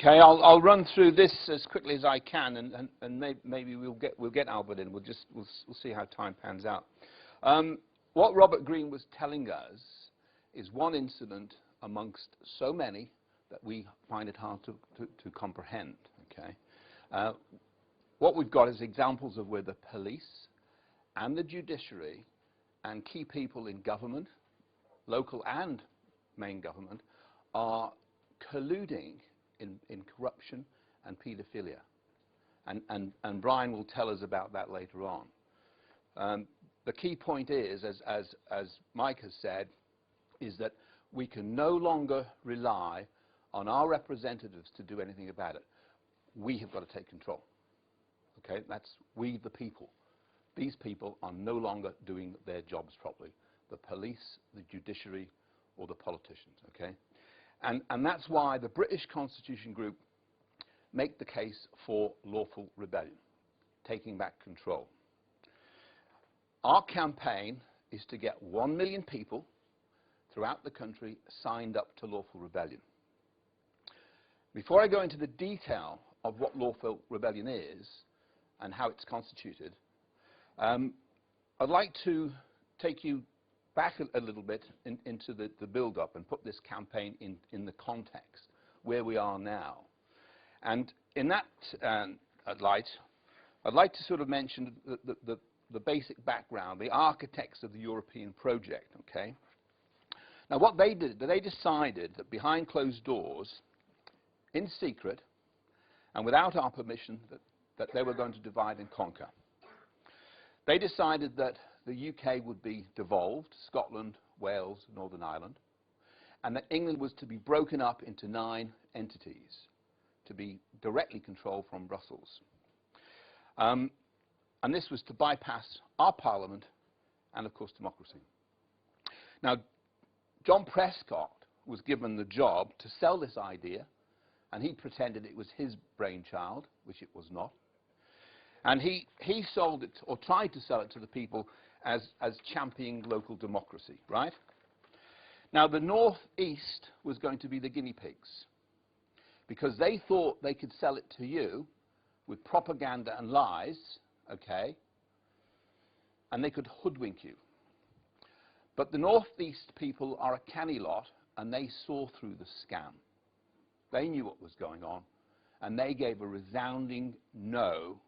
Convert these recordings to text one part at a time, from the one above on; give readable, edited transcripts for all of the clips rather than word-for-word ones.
Okay, I'll run through this as quickly as I can, and maybe we'll get Albert in. We'll see how time pans out. What Robert Greene was telling us is one incident amongst so many that we find it hard to comprehend. Okay, what we've got is examples of where the police and the judiciary and key people in government, local and main government, are colluding in corruption and paedophilia. And Brian will tell us about that later on. The key point is, as Mike has said, is that we can no longer rely on our representatives to do anything about it. We have got to take control. Okay, that's we the people. These people are no longer doing their jobs properly. The police, the judiciary, or the politicians. Okay, and that's why the British Constitution Group make the case for lawful rebellion, taking back control. Our campaign is to get 1 million people throughout the country signed up to lawful rebellion. Before I go into the detail of what lawful rebellion is and how it's constituted, I'd like to take you back a little bit into the build-up and put this campaign in the context where we are now. And in that light, I'd like to sort of mention the basic background, the architects of the European project. Okay. Now, what they did, they decided that behind closed doors, in secret, and without our permission, that they were going to divide and conquer. They decided that the UK would be devolved, Scotland, Wales, Northern Ireland, and that England was to be broken up into 9 entities to be directly controlled from Brussels. And this was to bypass our parliament and, of course, democracy. Now, John Prescott was given the job to sell this idea, and he pretended it was his brainchild, which it was not. And he sold it, or tried to sell it to the people as championing local democracy, right? Now, the North East was going to be the guinea pigs, because they thought they could sell it to you with propaganda and lies, okay, and they could hoodwink you. But the Northeast people are a canny lot, and they saw through the scam. They knew what was going on, and they gave a resounding no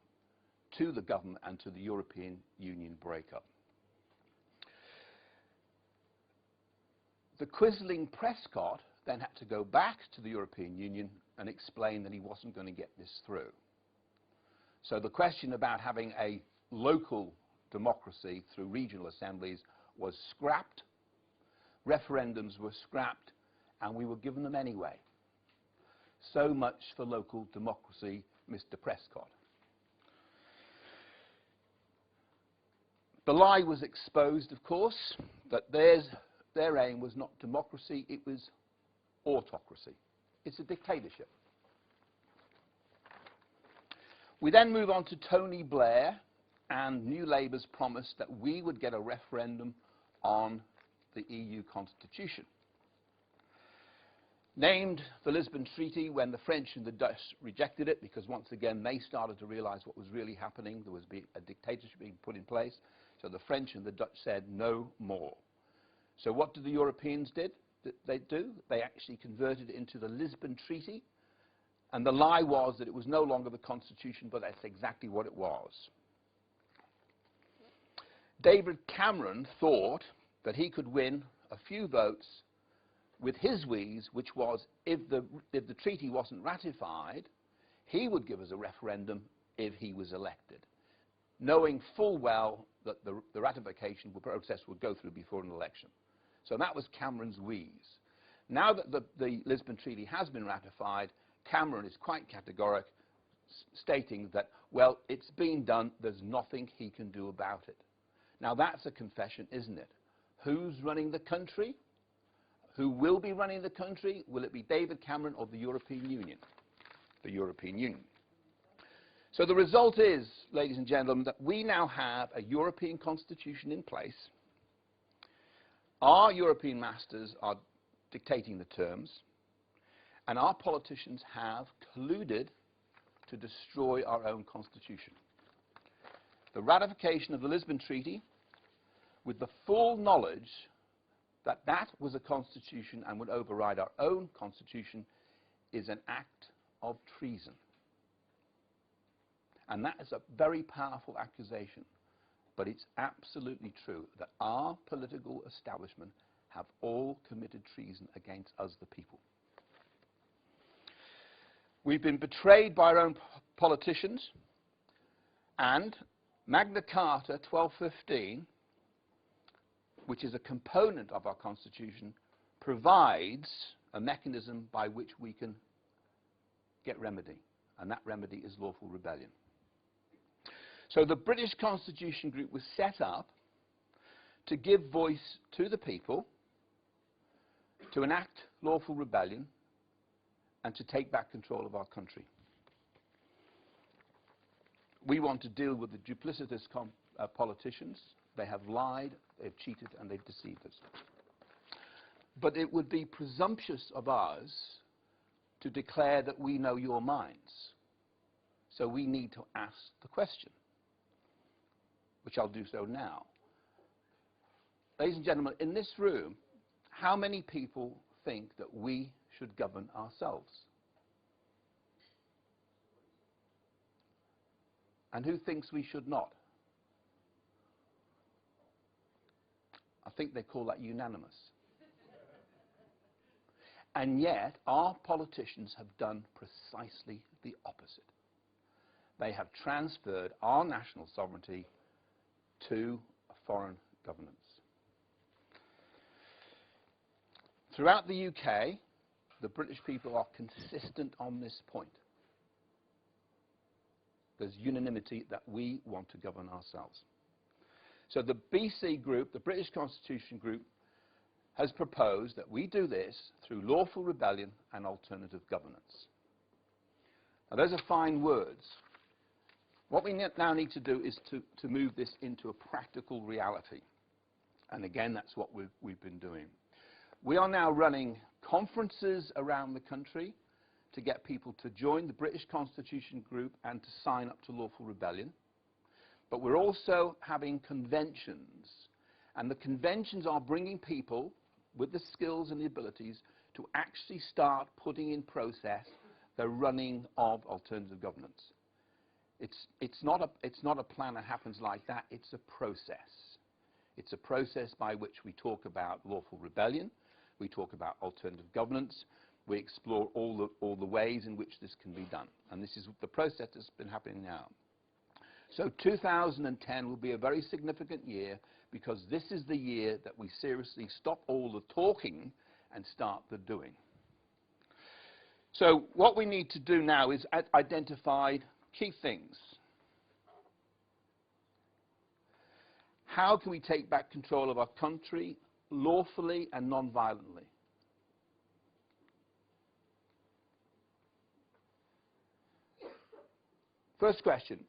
to the government and to the European Union breakup. The quisling Prescott then had to go back to the European Union and explain that he wasn't going to get this through. So the question about having a local democracy through regional assemblies was scrapped, referendums were scrapped, and we were given them anyway. So much for local democracy, Mr. Prescott. The lie was exposed, of course, that their aim was not democracy, it was autocracy. It's a dictatorship. We then move on to Tony Blair and New Labour's promise that we would get a referendum on the EU Constitution. Named the Lisbon Treaty when the French and the Dutch rejected it, because once again they started to realize what was really happening. There was a dictatorship being put in place. So the French and the Dutch said no more. So what did the Europeans do? They actually converted it into the Lisbon Treaty. And the lie was that it was no longer the Constitution, but that's exactly what it was. David Cameron thought that he could win a few votes with his wheeze, which was if the treaty wasn't ratified, he would give us a referendum if he was elected, knowing full well that the ratification process would go through before an election. So that was Cameron's wheeze. Now that the Lisbon Treaty has been ratified, Cameron is quite categoric, stating that, well, it's been done, there's nothing he can do about it. Now that's a confession, isn't it? Who's running the country? Who will be running the country? Will it be David Cameron or the European Union? The European Union. So the result is, ladies and gentlemen, that we now have a European Constitution in place. Our European masters are dictating the terms, And our politicians have colluded to destroy our own constitution. The ratification of the Lisbon Treaty, with the full knowledge that that was a constitution and would override our own constitution, is an act of treason. And that is a very powerful accusation, but it's absolutely true that our political establishment have all committed treason against us, the people. We've been betrayed by our own politicians, and Magna Carta 1215, which is a component of our Constitution, provides a mechanism by which we can get remedy, and that remedy is lawful rebellion. So the British Constitution Group was set up to give voice to the people, to enact lawful rebellion, and to take back control of our country. We want to deal with the duplicitous politicians. They have lied, they've cheated, and they've deceived us. But it would be presumptuous of us to declare that we know your minds. So we need to ask the question, which I'll do so now. Ladies and gentlemen, in this room, how many people think that we should govern ourselves? And who thinks we should not? I think they call that unanimous. And yet, our politicians have done precisely the opposite. They have transferred our national sovereignty to a foreign governance. Throughout the UK, the British people are consistent on this point. There's unanimity that we want to govern ourselves. So the BC Group, the British Constitution Group, has proposed that we do this through lawful rebellion and alternative governance. Now, those are fine words. What we now need to do is to move this into a practical reality. And again, that's what we've been doing. We are now running conferences around the country to get people to join the British Constitution Group and to sign up to lawful rebellion. But we're also having conventions. And the conventions are bringing people with the skills and the abilities to actually start putting in process the running of alternative governance. It's not a plan that happens like that. It's a process. It's a process by which we talk about lawful rebellion. We talk about alternative governance. We explore all the ways in which this can be done. And this is the process that's been happening now. So 2010 will be a very significant year, because this is the year that we seriously stop all the talking and start the doing. So what we need to do now is identify key things. How can we take back control of our country lawfully and non-violently? First question,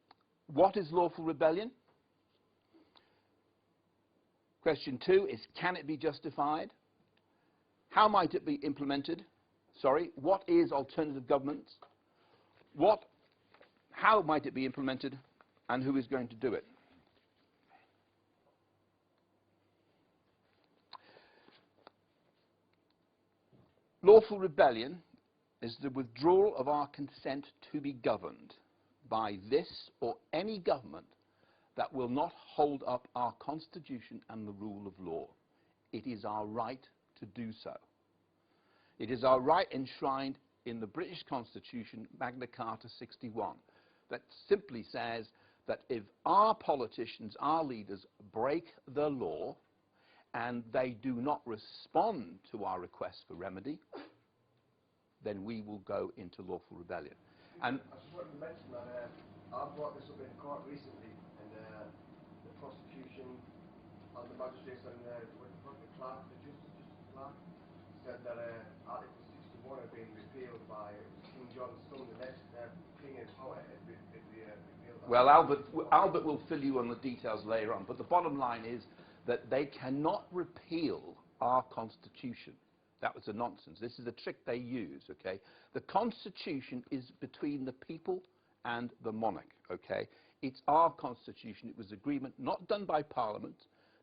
what is lawful rebellion? Question 2 is, can it be justified? How might it be implemented? Sorry, what is alternative governance? How might it be implemented, and who is going to do it? Lawful rebellion is the withdrawal of our consent to be governed by this or any government that will not hold up our Constitution and the rule of law. It is our right to do so. It is our right enshrined in the British Constitution, Magna Carta 61, that simply says that if our politicians, our leaders, break the law and they do not respond to our request for remedy, then we will go into lawful rebellion. And I just wanted to mention that I brought this up in court recently, and the prosecution and the magistrates and the clerk, the justice clerk, said that Article 61 had been repealed by King John's son, the next king in power, had been repealed. Well, Albert will fill you on the details later on, but the bottom line is that they cannot repeal our Constitution. That was a nonsense. This is a trick they use, okay? The Constitution is between the people and the monarch, okay? It's our Constitution. It was agreement not done by Parliament.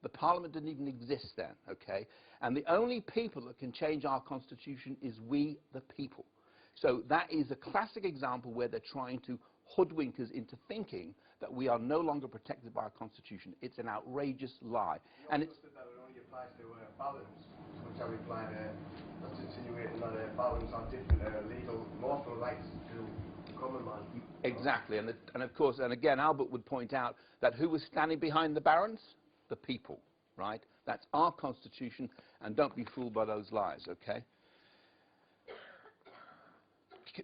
The Parliament didn't even exist then, okay? And the only people that can change our Constitution is we, the people. So that is a classic example where they're trying to hoodwink us into thinking that we are no longer protected by our Constitution. It's an outrageous lie. And it's that it only applies to balance, to which I replied, that's insinuating that balance are different legal, lawful rights to common man. Exactly, and of course, and again, Albert would point out that who was standing behind the barons? The people, right? That's our Constitution, and don't be fooled by those lies, okay?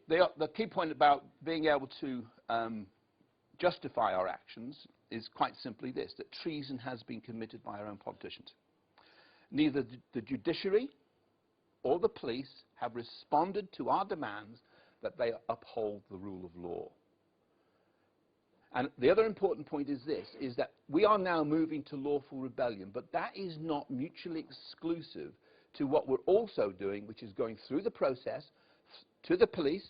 The key point about being able to justify our actions is quite simply this, that treason has been committed by our own politicians. Neither the judiciary or the police have responded to our demands that they uphold the rule of law. And the other important point is this, is that we are now moving to lawful rebellion, but that is not mutually exclusive to what we're also doing, which is going through the process to the police,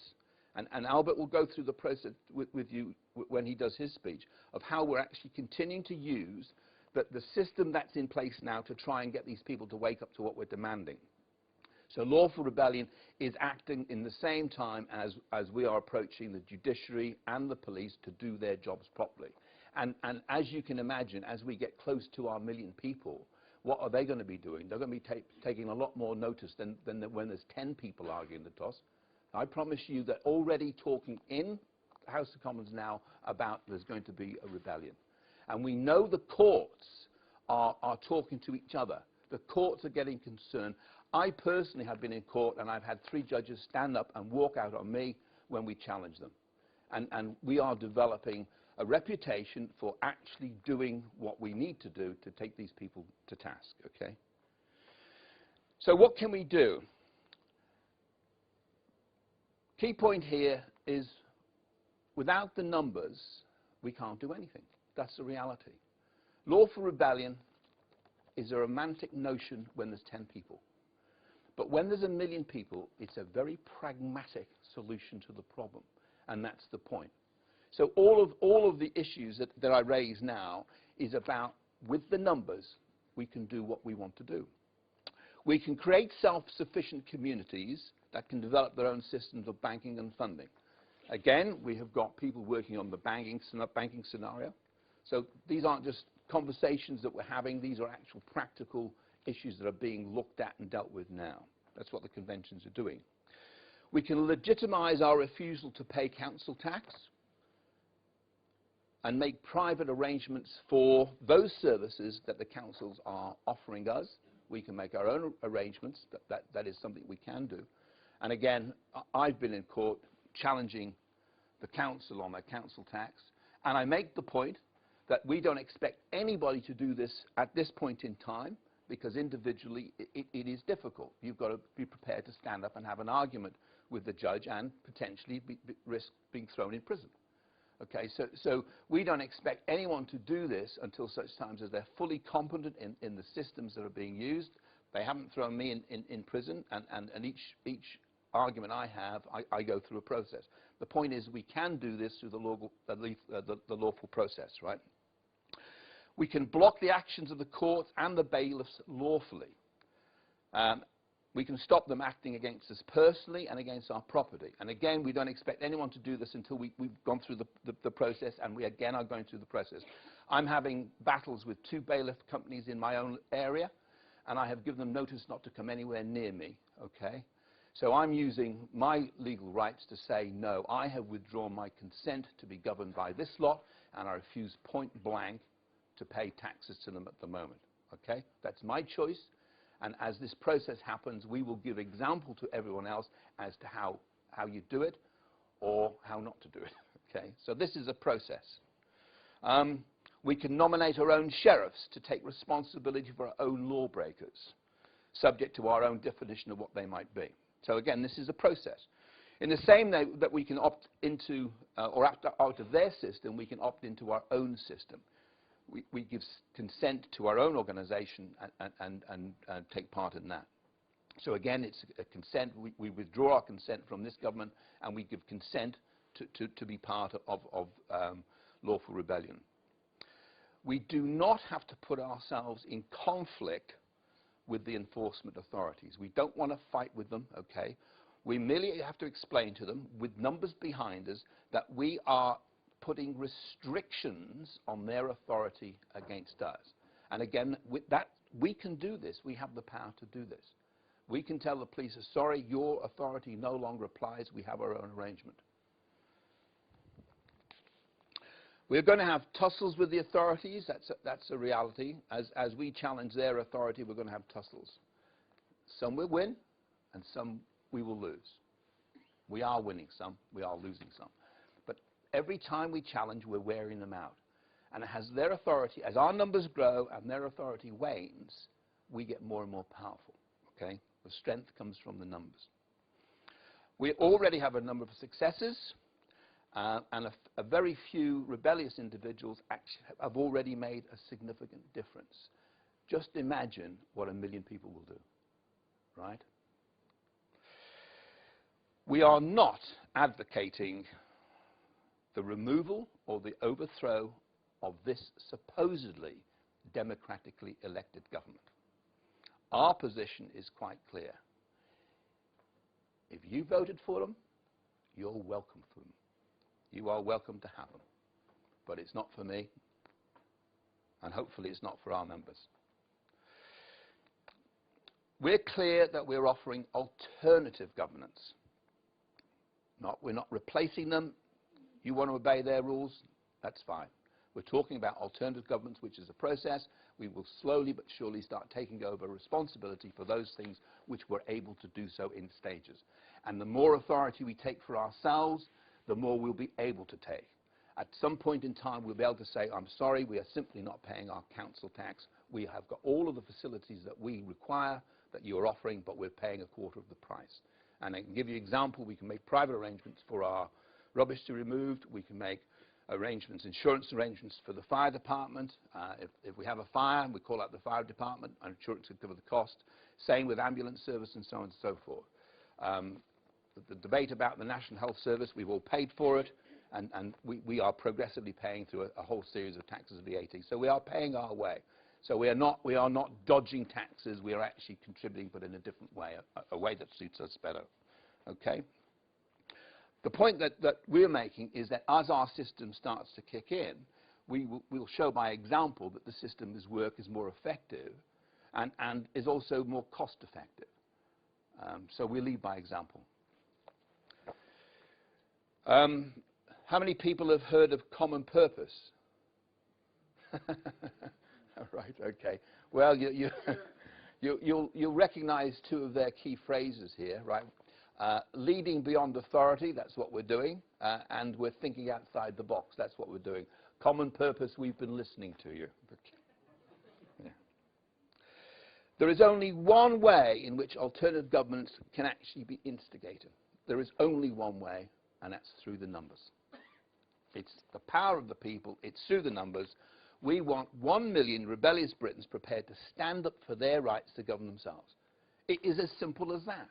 and Albert will go through the process with you when he does his speech, of how we're actually continuing to use the system that's in place now to try and get these people to wake up to what we're demanding. So lawful rebellion is acting in the same time as we are approaching the judiciary and the police to do their jobs properly. And as you can imagine, as we get close to our 1 million people, what are they going to be doing? They're going to be taking a lot more notice than when there's 10 people arguing the toss. I promise you that already talking in the House of Commons now about there's going to be a rebellion. And we know the courts are talking to each other. The courts are getting concerned. I personally have been in court and I've had 3 judges stand up and walk out on me when we challenge them. And we are developing a reputation for actually doing what we need to do to take these people to task, okay? So what can we do? Key point here is without the numbers, we can't do anything. That's the reality. Lawful rebellion is a romantic notion when there's 10 people. But when there's 1 million people, it's a very pragmatic solution to the problem, and that's the point. So all of the issues that I raise now is about, with the numbers, we can do what we want to do. We can create self-sufficient communities that can develop their own systems of banking and funding. Again, we have got people working on the banking scenario. So these aren't just conversations that we're having, these are actual practical issues that are being looked at and dealt with now. That's what the conventions are doing. We can legitimize our refusal to pay council tax and make private arrangements for those services that the councils are offering us. We can make our own arrangements. That is something we can do. And again, I've been in court challenging the council on their council tax, and I make the point that we don't expect anybody to do this at this point in time, because individually it is difficult. You've got to be prepared to stand up and have an argument with the judge and potentially risk being thrown in prison. Okay, so we don't expect anyone to do this until such times as they're fully competent in the systems that are being used. They haven't thrown me in prison, and each argument I have, I go through a process. The point is we can do this through the lawful process, right? We can block the actions of the courts and the bailiffs lawfully. We can stop them acting against us personally and against our property. And again, we don't expect anyone to do this until we've gone through the process, and we again are going through the process. I'm having battles with 2 bailiff companies in my own area, and I have given them notice not to come anywhere near me, okay? So I'm using my legal rights to say, no, I have withdrawn my consent to be governed by this lot, and I refuse point blank to pay taxes to them at the moment, okay? That's my choice. And as this process happens, we will give example to everyone else as to how you do it or how not to do it, okay? So this is a process. We can nominate our own sheriffs to take responsibility for our own lawbreakers, subject to our own definition of what they might be. So again, this is a process. In the same way that we can opt into, or opt out of their system, we can opt into our own system. We give consent to our own organization and take part in that. So again, it's a consent. We withdraw our consent from this government, and we give consent to be part of lawful rebellion. We do not have to put ourselves in conflict with the enforcement authorities. We don't want to fight with them, okay? We merely have to explain to them, with numbers behind us, that we are putting restrictions on their authority against us. And again, with that, we can do this. We have the power to do this. We can tell the police, sorry, your authority no longer applies. We have our own arrangement. We're going to have tussles with the authorities. That's a reality. As we challenge their authority, we're going to have tussles. Some will win, and some we will lose. We are winning some. We are losing some. But every time we challenge, we're wearing them out. And as their authority, as our numbers grow and their authority wanes, we get more and more powerful. Okay? The strength comes from the numbers. We already have a number of successes. And a very few rebellious individuals actually have already made a significant difference. Just imagine what 1 million people will do, right? We are not advocating the removal or the overthrow of this supposedly democratically elected government. Our position is quite clear. If you voted for them, you're welcome for them. You are welcome to have them. But it's not for me, and hopefully it's not for our members. We're clear that we're offering alternative governance. We're not replacing them. You want to obey their rules, that's fine. We're talking about alternative governance, which is a process. We will slowly but surely start taking over responsibility for those things which we're able to do so in stages. And the more authority we take for ourselves, the more we'll be able to take. At some point in time, we'll be able to say, I'm sorry, we are simply not paying our council tax. We have got all of the facilities that we require that you are offering, but we're paying 1/4 of the price. And I can give you an example. We can make private arrangements for our rubbish to be removed. We can make arrangements, insurance arrangements for the fire department. If we have a fire, we call out the fire department, and insurance will cover the cost. Same with ambulance service and so on and so forth. The debate about the National Health Service, we've all paid for it, and we are progressively paying through a whole series of taxes and VAT. So we are paying our way. So we are not dodging taxes. We are actually contributing, but in a different way, a way that suits us better. Okay? The point that we're making is that as our system starts to kick in, we'll show by example that the system's work is more effective and is also more cost effective. So we lead by example. How many people have heard of common purpose? Right, okay. Well, you'll recognize 2 of their key phrases here, right? Leading beyond authority, that's what we're doing, and we're thinking outside the box, that's what we're doing. Common purpose, we've been listening to you. Yeah. There is only one way in which alternative governments can actually be instigated. There is only one way, and that's through the numbers. It's the power of the people, it's through the numbers. We want 1 million rebellious Britons prepared to stand up for their rights to govern themselves. It is as simple as that.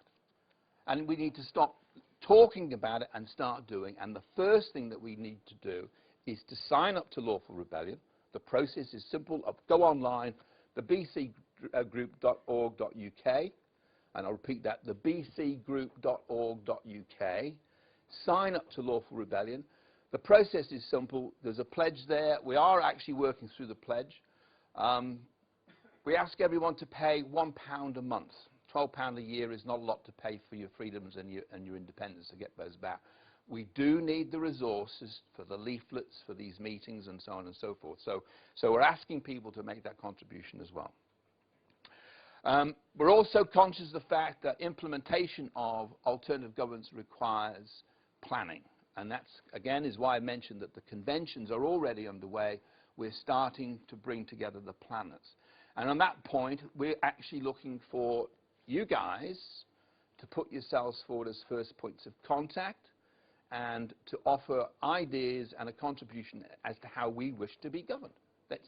And we need to stop talking about it and start doing. And the first thing that we need to do is to sign up to Lawful Rebellion. The process is simple. Go online, thebcgroup.org.uk, and I'll repeat that, thebcgroup.org.uk. Sign up to Lawful Rebellion. The process is simple. There's a pledge there. We are actually working through the pledge. We ask everyone to pay £1 a month. £12 a year is not a lot to pay for your freedoms and your independence to get those back. We do need the resources for the leaflets, for these meetings, and so on and so forth. So we're asking people to make that contribution as well. We're also conscious of the fact that implementation of alternative governance requires planning. And that's, again, is why I mentioned that the conventions are already underway. We're starting to bring together the planners. And on that point, we're actually looking for you guys to put yourselves forward as first points of contact and to offer ideas and a contribution as to how we wish to be governed.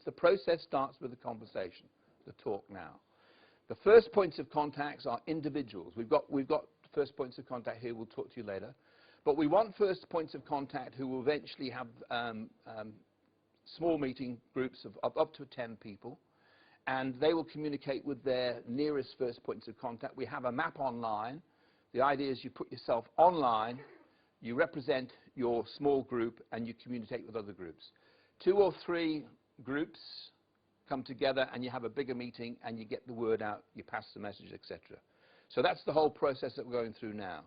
The process starts with the conversation, the talk now. The first points of contacts are individuals. We've got first points of contact here. We'll talk to you later. But we want first points of contact who will eventually have small meeting groups of up to 10 people, and they will communicate with their nearest first points of contact. We have a map online. The idea is you put yourself online, you represent your small group, and you communicate with other groups. 2 or 3 groups come together, and you have a bigger meeting, and you get the word out, you pass the message, etc. So that's the whole process that we're going through now.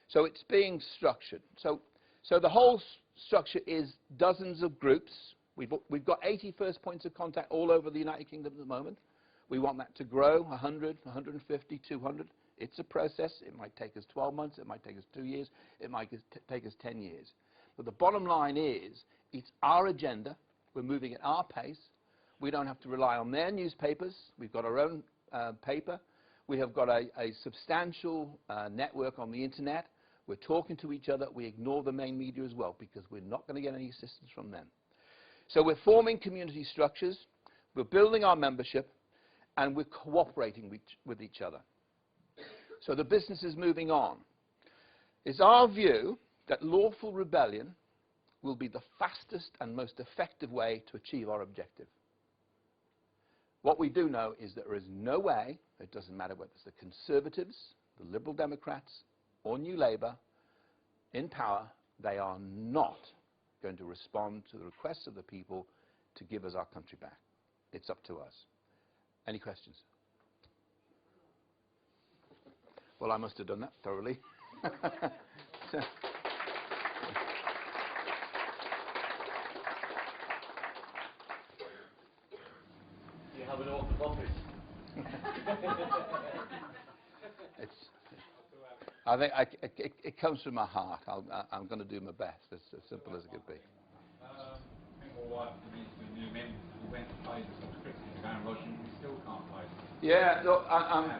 So it's being structured. So the whole structure is dozens of groups. We've got 80 first points of contact all over the United Kingdom at the moment. We want that to grow, 100, 150, 200. It's a process. It might take us 12 months. It might take us 2 years. It might take us 10 years. But the bottom line is, it's our agenda. We're moving at our pace. We don't have to rely on their newspapers. We've got our own paper. We have got a substantial network on the internet. We're talking to each other. We ignore the main media as well, because we're not going to get any assistance from them. So we're forming community structures. We're building our membership, and we're cooperating with each other. So the business is moving on. It's our view that lawful rebellion will be the fastest and most effective way to achieve our objective. What we do know is that there is no way, it doesn't matter whether it's the Conservatives, the Liberal Democrats, or New Labour in power, they are not going to respond to the requests of the people to give us our country back. It's up to us. Any questions? Well, I must have done that thoroughly. So, you have an oath of office. I think it comes from my heart. I'm going to do my best. It's as simple as it could be. I think all right for these new members who went to pay the subscription to go and Russian, we still can't pay. Yeah, look,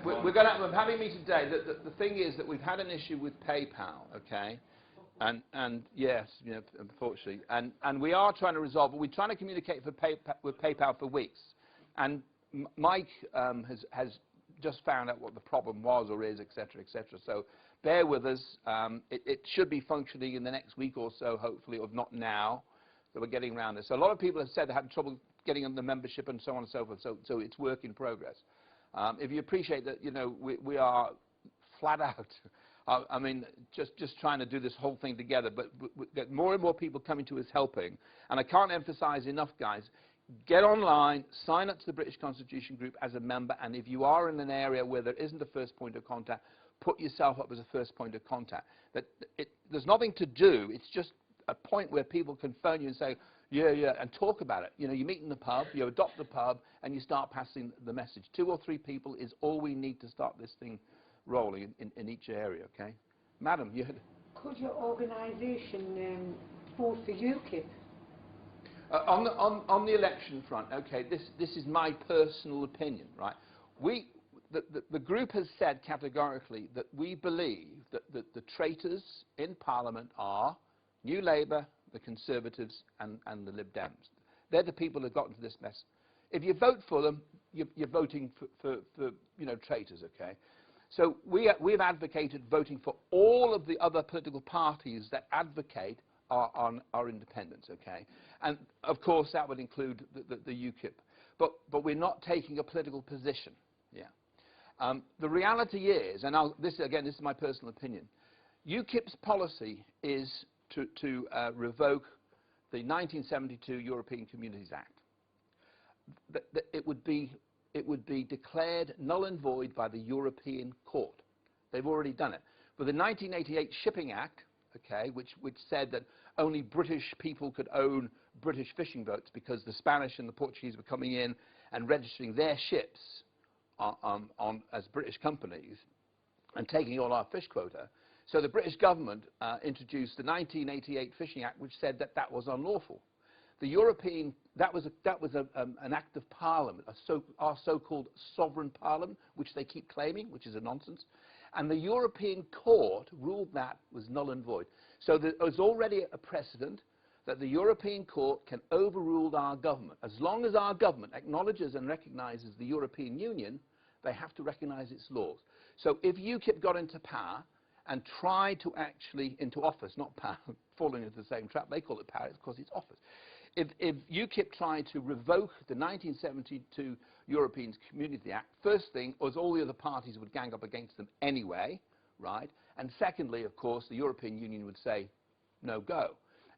we're having a meeting today. The thing is that we've had an issue with PayPal, okay? And yes, you know, unfortunately. And we are trying to resolve it. We're trying to communicate with PayPal for weeks. And Mike has just found out what the problem was or is, etc., etc. So bear with us. It should be functioning in the next week or so, hopefully, or not now, that we're getting around this. So a lot of people have said they had trouble getting on the membership and so on and so forth. So it's work in progress. If you appreciate that, you know, we are flat out. I mean, just trying to do this whole thing together. But we get more and more people coming to us helping. And I can't emphasize enough, guys. Get online, sign up to the British Constitution Group as a member, and if you are in an area where there isn't a first point of contact, put yourself up as a first point of contact. There's nothing to do. It's just a point where people can phone you and say, yeah, yeah, and talk about it. You know, you meet in the pub, you adopt the pub, and you start passing the message. 2 or 3 people is all we need to start this thing rolling in each area, okay? Madam, you had... Could your organisation vote for UKIP? On the election front, okay, this is my personal opinion, right? The group has said categorically that we believe that the traitors in Parliament are New Labour, the Conservatives, and the Lib Dems. They're the people who have gotten to this mess. If you vote for them, you're voting for you know, traitors, okay? So we've advocated voting for all of the other political parties that advocate our independence, okay? And of course that would include the UKIP. But we're not taking a political position, yeah. The reality is, and this is my personal opinion, UKIP's policy is to revoke the 1972 European Communities Act. It would be declared null and void by the European Court. They've already done it. With the 1988 Shipping Act, okay, which said that only British people could own British fishing boats because the Spanish and the Portuguese were coming in and registering their ships as British companies and taking all our fish quota. So the British government introduced the 1988 Fishing Act, which said that that was unlawful. The European, that was an act of Parliament, our so-called sovereign Parliament, which they keep claiming, which is a nonsense. And the European Court ruled that was null and void. So there was already a precedent that the European Court can overrule our government. As long as our government acknowledges and recognizes the European Union, they have to recognise its laws. So if UKIP got into power and tried to actually, into office, not power, falling into the same trap, they call it power, because it's office. If UKIP tried to revoke the 1972 European Community Act, first thing was all the other parties would gang up against them anyway, right? And secondly, of course, the European Union would say, no go.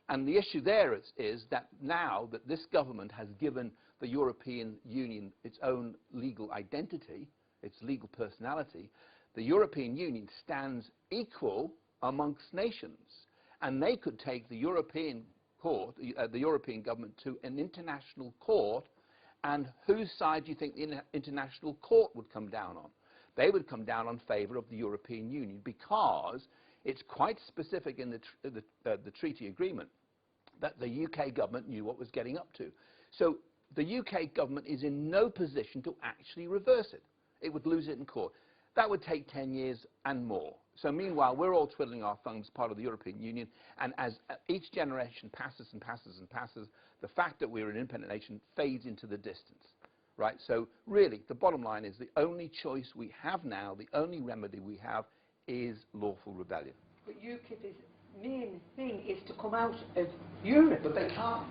And the issue there is that now that this government has given the European Union its own legal identity, its legal personality, the European Union stands equal amongst nations. And they could take the European court, the European government, to an international court, and whose side do you think the international court would come down on? They would come down on favour of the European Union, because it's quite specific in the treaty agreement that the UK government knew what was getting up to. So the UK government is in no position to actually reverse it. It would lose it in court. That would take 10 years and more. So meanwhile, we're all twiddling our thumbs, part of the European Union, and as each generation passes and passes and passes, the fact that we're an independent nation fades into the distance, right? So really, the bottom line is the only choice we have now, the only remedy we have, is lawful rebellion. But UKIP's main thing is to come out of Europe. But they can't.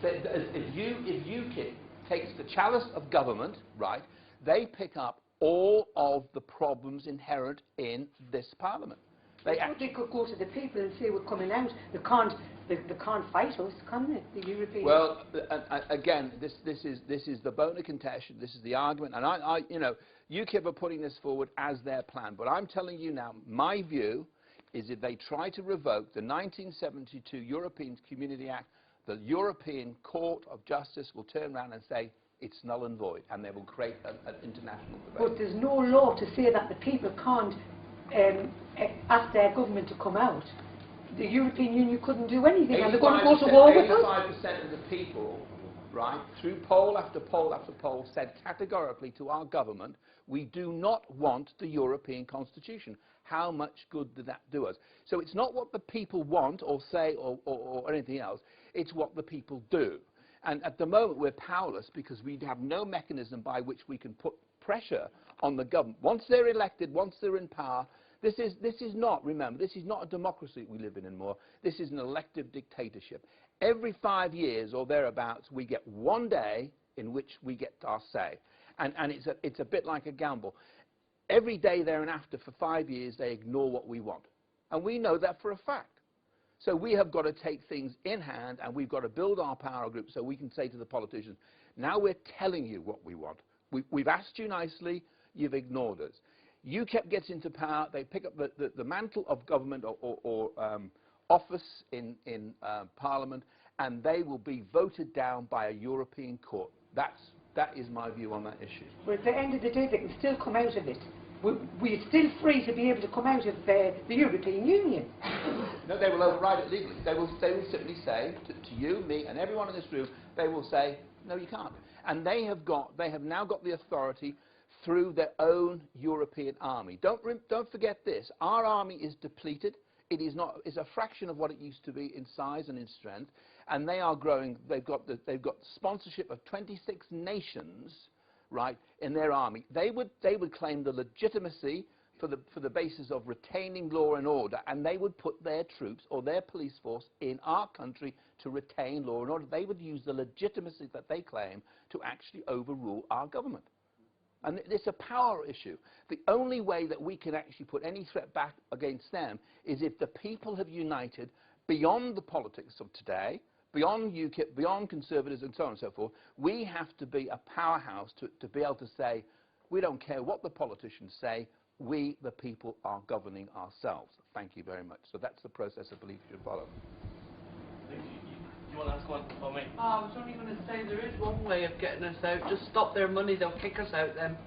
If UKIP takes the chalice of government, right, they pick up all of the problems inherent in this parliament. They could go to the people and say we're coming out. They can't fight us, can they? The European. Well, again, this is the bone of contention. This is the argument, and you know, UKIP are putting this forward as their plan. But I'm telling you now, my view is if they try to revoke the 1972 European Community Act, the European Court of Justice will turn around and say it's null and void, and they will create an international debate. But there's no law to say that the people can't ask their government to come out. The European Union couldn't do anything, and they're going to go to war with us. 85% of the people, right, through poll after poll after poll, said categorically to our government, we do not want the European Constitution. How much good did that do us? So it's not what the people want or say or anything else, it's what the people do. And at the moment we're powerless because we have no mechanism by which we can put pressure on the government. Once they're elected, once they're in power, this is not, remember, this is not a democracy we live in anymore. This is an elective dictatorship. Every 5 years or thereabouts, we get one day in which we get our say. And it's a bit like a gamble. Every day thereafter for 5 years, they ignore what we want. And we know that for a fact. So we have got to take things in hand, and we've got to build our power group so we can say to the politicians, now we're telling you what we want. We've asked you nicely, you've ignored us. UKIP gets into power, they pick up the mantle of government or office in Parliament, and they will be voted down by a European court. That is my view on that issue. But at the end of the day, they can still come out of it. We're still free to be able to come out of the European Union. No, they will override it legally. They will simply say to you, me, and everyone in this room, they will say, no, you can't. And they have now got the authority through their own European army. Don't forget this. Our army is depleted. It's a fraction of what it used to be in size and in strength, and they are growing. They've got sponsorship of 26 nations, right, in their army. They would claim the legitimacy for the basis of retaining law and order, and they would put their troops or their police force in our country to retain law and order. They would use the legitimacy that they claim to actually overrule our government. And it's a power issue. The only way that we can actually put any threat back against them is if the people have united beyond the politics of today, beyond UKIP, beyond Conservatives and so on and so forth. We have to be a powerhouse to be able to say, we don't care what the politicians say, we, the people, are governing ourselves. Thank you very much. So that's the process I believe you should follow. You want to ask one for me? Oh, I was only going to say there is one way of getting us out. Just stop their money, they'll kick us out then.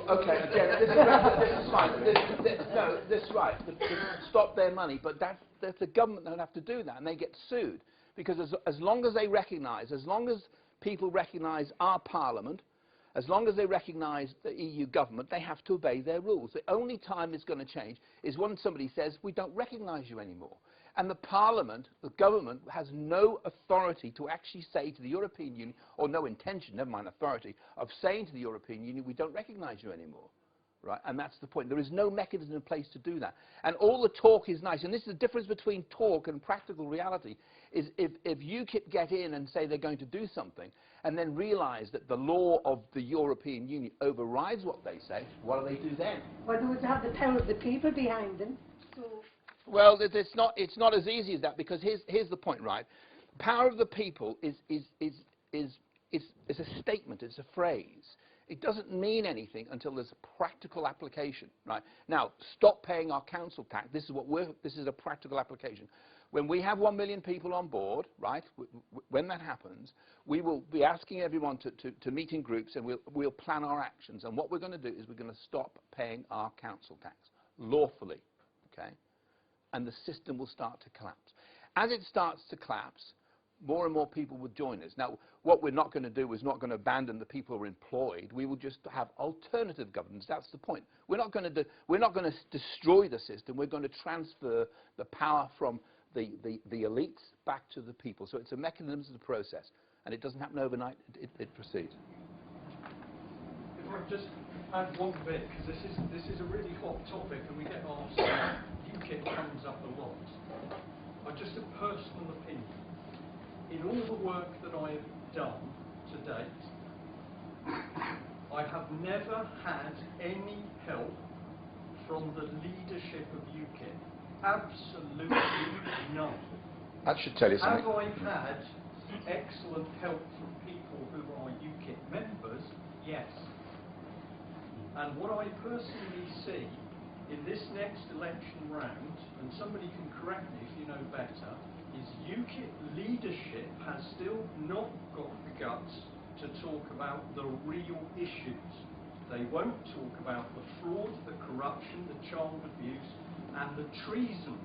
Okay, again, this is fine. No, this is right. Stop their money, but that's the government that would have to do that, and they get sued. Because as long as they recognise, as long as people recognise our parliament, as long as they recognise the EU government, they have to obey their rules. The only time it's going to change is when somebody says, we don't recognise you anymore. And the parliament, the government, has no authority to actually say to the European Union, or no intention, never mind authority, of saying to the European Union, we don't recognise you anymore. right? And that's the point. There is no mechanism in place to do that. And all the talk is nice. And this is the difference between talk and practical reality, is if UKIP get in and say they're going to do something, and then realize that the law of the European Union overrides what they say, what do they do then? Well, they would have the power of the people behind them. So Well, it's not as easy as that, because here's the point, right? Power of the people is a statement, it's a phrase. It doesn't mean anything until there's a practical application, right? Now, stop paying our council tax. This is a practical application. When we have 1 million people on board, right, when that happens, we will be asking everyone to meet in groups, and we'll plan our actions. And what we're going to do is we're going to stop paying our council tax lawfully, okay? And the system will start to collapse. As it starts to collapse, more and more people will join us. Now, what we're not going to do is not going to abandon the people who are employed. We will just have alternative governance. That's the point. We're not going to destroy the system. We're going to transfer the power from the elites back to the people. So it's a mechanism, it's a process, and it doesn't happen overnight. It proceeds. If I just add one bit, because this is a really hot topic, and we get asked, UKIP comes up a lot. Just a personal opinion. In all the work that I have done to date, I have never had any help from the leadership of UKIP. Absolutely none. That should tell you something. Have I had excellent help from people who are UKIP members? Yes. And what I personally see in this next election round, and somebody can correct me if you know better, is UKIP leadership has still not got the guts to talk about the real issues. They won't talk about the fraud, the corruption, the child abuse, and the treason.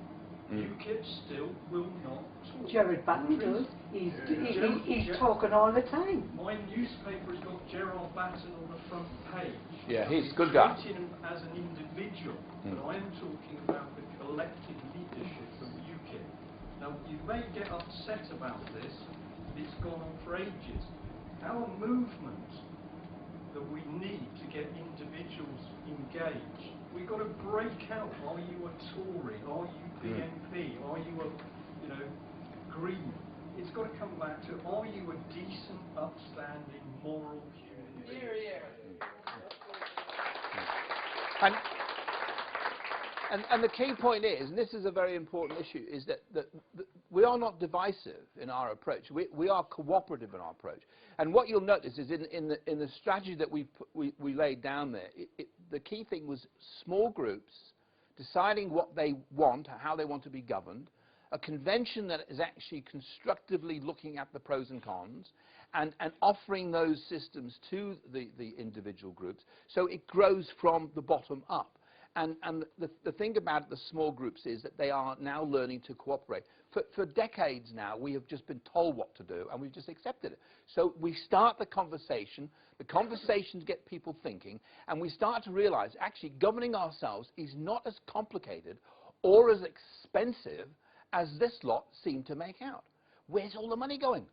UKIP still will not talk. Gerard Batten does. He's talking all the time. My newspaper has got Gerard Batten on the front page. Yeah, he's a good guy. Treating him as an individual, but I am talking about the collective leadership of UKIP. Now, you may get upset about this, but it's gone on for ages. Our movement that we need to get individuals engaged, we've got to break out. Are you a Tory? Are you BNP? Are you a Green? It's got to come back to, are you a decent, upstanding, moral human being? And the key point is, and this is a very important issue, is that we are not divisive in our approach. We are cooperative in our approach. And what you'll notice is in the strategy that we laid down there, the key thing was small groups deciding what they want, how they want to be governed, a convention that is actually constructively looking at the pros and cons, and offering those systems to the individual groups, so it grows from the bottom up. And the thing about the small groups is that they are now learning to cooperate. For decades now, we have just been told what to do, and we've just accepted it. So we start the conversations get people thinking, and we start to realize, actually, governing ourselves is not as complicated or as expensive as this lot seem to make out. Where's all the money going?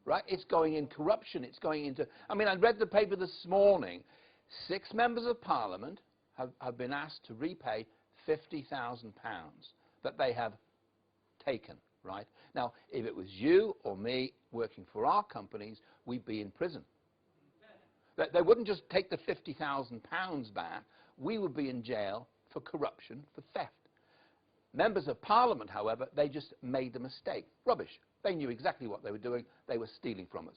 Right? It's going in corruption. It's going into... I mean, I read the paper this morning. 6 members of Parliament have been asked to repay £50,000 that they have taken, right? Now, if it was you or me working for our companies, we'd be in prison. They wouldn't just take the £50,000 back. We would be in jail for corruption, for theft. Members of Parliament, however, they just made the mistake. Rubbish. They knew exactly what they were doing. They were stealing from us,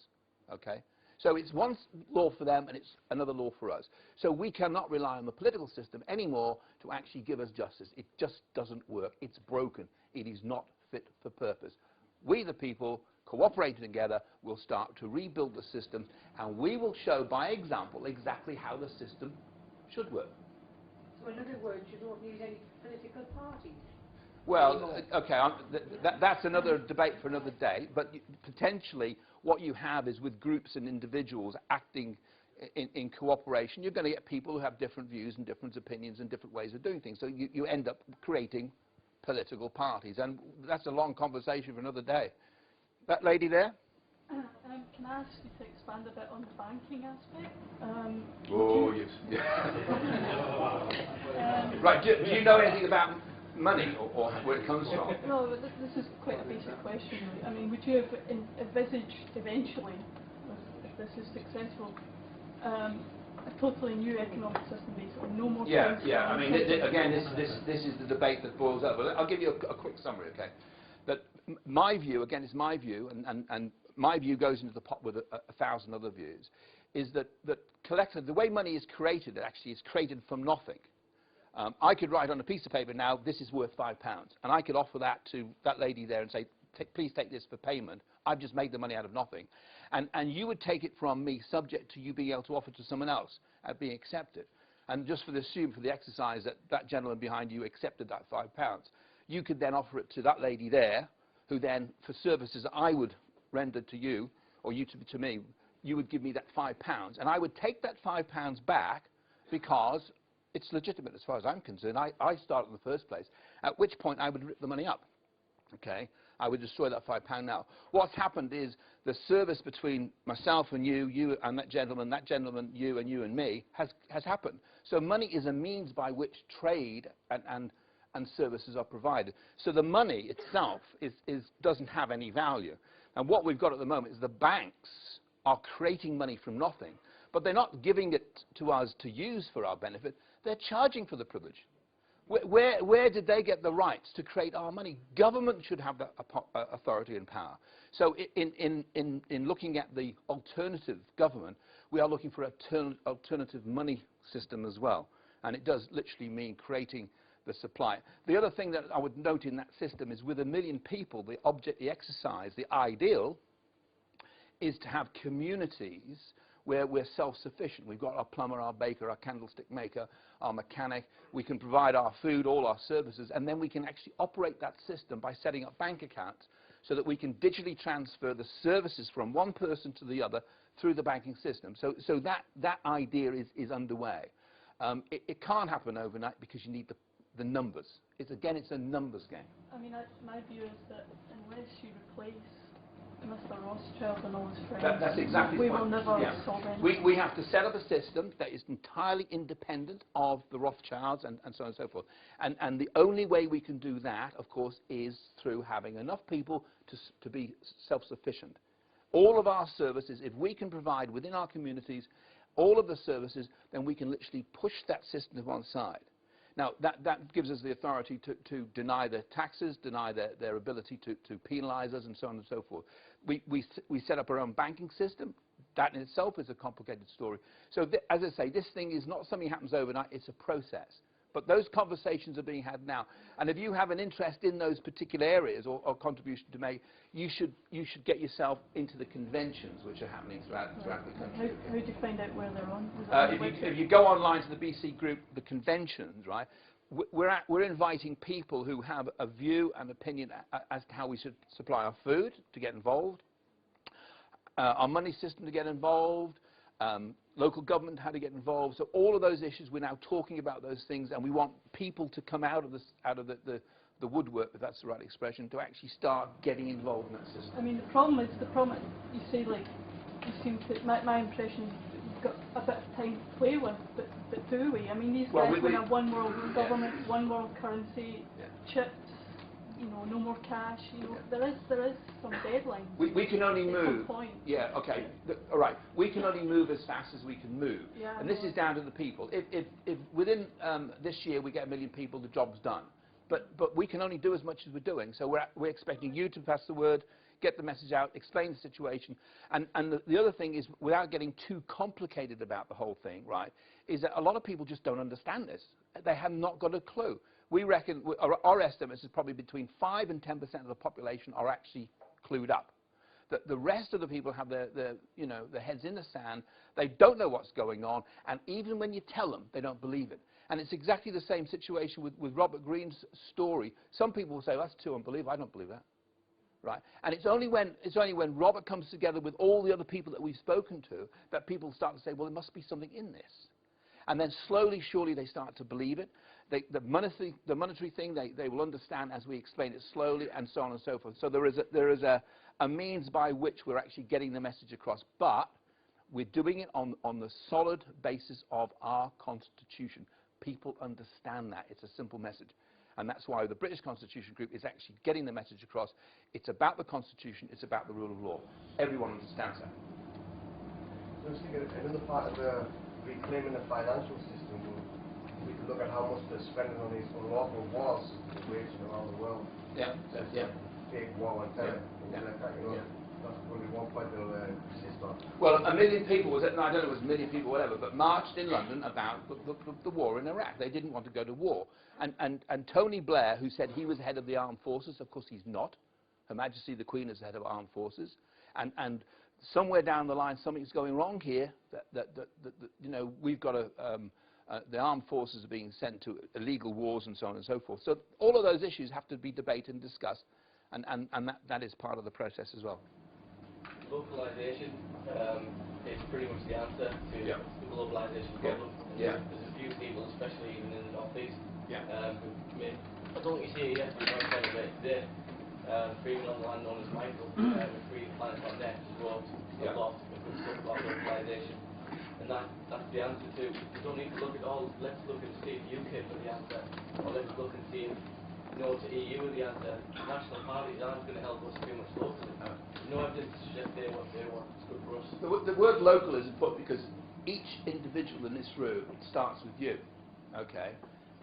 okay? So it's one law for them and it's another law for us. So we cannot rely on the political system anymore to actually give us justice. It just doesn't work. It's broken. It is not fit for purpose. We, the people, cooperating together, will start to rebuild the system, and we will show by example exactly how the system should work. So in other words, you don't need any political parties. Well, okay, that's another debate for another day, but potentially what you have is with groups and individuals acting in cooperation, you're going to get people who have different views and different opinions and different ways of doing things. So you end up creating political parties, and that's a long conversation for another day. That lady there? Can I ask you to expand a bit on the banking aspect? Oh, yes. Right, do you know anything about money or where it comes from? No, but this is quite a basic question. Really. I mean, would you have envisaged eventually, if this is successful, a totally new economic system, basically, no more Yeah, currency, yeah. I mean, no again, this is the debate that boils up. But I'll give you a quick summary, okay? That my view, again, is my view, and my view goes into the pot with a thousand other views, is that collectively, the way money is created, it actually is created from nothing. I could write on a piece of paper now, this is worth £5, and I could offer that to that lady there and say, please take this for payment. I've just made the money out of nothing. And you would take it from me subject to you being able to offer to someone else at being accepted. And just for the exercise that that gentleman behind you accepted that £5, you could then offer it to that lady there, who then, for services that I would render to you, or you to me, you would give me that £5, and I would take that £5 back because it's legitimate as far as I'm concerned. I started in the first place, at which point I would rip the money up. Okay, I would destroy that £5 now. What's happened is the service between myself and you and that gentleman, you and me, has happened. So money is a means by which trade and services are provided. So the money itself doesn't have any value. And what we've got at the moment is the banks are creating money from nothing, but they're not giving it to us to use for our benefit. They're charging for the privilege. Where did they get the rights to create our money? Government should have that authority and power. So in looking at the alternative government, we are looking for an alternative money system as well. And it does literally mean creating the supply. The other thing that I would note in that system is with 1 million people, the object, the exercise, the ideal is to have communities where we're self-sufficient. We've got our plumber, our baker, our candlestick maker, our mechanic. We can provide our food, all our services, and then we can actually operate that system by setting up bank accounts so that we can digitally transfer the services from one person to the other through the banking system. So that idea is underway. It can't happen overnight because you need the numbers. It's a numbers game. I mean, my view is that unless you replace Mr. Rothschild and all his friends, That's exactly we the will point. never Yeah. solve anything. We have to set up a system that is entirely independent of the Rothschilds and so on and so forth. And the only way we can do that, of course, is through having enough people to be self-sufficient. All of our services, if we can provide within our communities all of the services, then we can literally push that system to one side. Now, that gives us the authority to deny their taxes, deny their ability to penalise us, and so on and so forth. We set up our own banking system. That in itself is a complicated story. So, as I say, this thing is not something that happens overnight. It's a process. But those conversations are being had now. And if you have an interest in those particular areas or contribution to make, you should get yourself into the conventions which are happening throughout the country. How do you find out where they're on? If you go online to the BC group, the conventions, right, we're inviting people who have a view and opinion as to how we should supply our food to get involved, our money system to get involved, local government how to get involved. So all of those issues, we're now talking about those things, and we want people to come out of the woodwork, if that's the right expression, to actually start getting involved in that system. I mean, the problem you say, like, you seem to, my impression is that you've got a bit of time to play with, but do we? I mean, these guys want a one world government, one world currency, chips, you know, no more cash. You know, there is some deadline. We can only move. Some point. Yeah. Okay. All right. We can only move as fast as we can move, Yeah, and this is down to the people. If within this year we get 1 million people, the job's done. But we can only do as much as we're doing. So we're expecting you to pass the word, get the message out, explain the situation, and the other thing is, without getting too complicated about the whole thing, right, is that a lot of people just don't understand this. They have not got a clue. We reckon, our estimates is probably between 5 and 10% of the population are actually clued up. The rest of the people have their heads in the sand. They don't know what's going on, and even when you tell them, they don't believe it. And it's exactly the same situation with Robert Greene's story. Some people will say, that's too unbelievable. I don't believe that. Right? And it's only when Robert comes together with all the other people that we've spoken to that people start to say, well, there must be something in this. And then slowly, surely, they start to believe it. the monetary thing, they will understand as we explain it slowly, and so on and so forth. So there is a means by which we're actually getting the message across, but we're doing it on the solid basis of our Constitution. People understand that. It's a simple message. And that's why the British Constitution Group is actually getting the message across. It's about the Constitution. It's about the rule of law. Everyone understands that. So I was thinking, another part of the reclaiming the financial system, we could look at how much they're spending on these unlawful wars waged around the world. Yeah, yeah. Big war on terror. Yeah. Like that, you know. Yeah. That's probably one point they'll insist on. Well, 1 million people, I don't know if it was 1 million people, whatever, but marched in London about the war in Iraq. They didn't want to go to war. And Tony Blair, who said he was head of the armed forces, of course he's not. Her Majesty the Queen is the head of armed forces. And somewhere down the line, something's going wrong here. That you know, we've got the armed forces are being sent to illegal wars and so on and so forth. So all of those issues have to be debated and discussed, and that is part of the process as well. Localisation is pretty much the answer to the globalisation problem. Yeah. There's a few people, especially even in the northeast, who made, I don't think you see it yet, but you might find it today. Freeman on the land known as Michael, Free Planet.net, wrote a lot of good stuff about localisation. And that's the answer to, we don't need to look at all, let's look and see if UK for the answer, or let's look and see if no to EU are the answer. National parties aren't going to help us too much locally. No evidence to suggest they want it's good for us. The word local is important because each individual in this room starts with you, okay?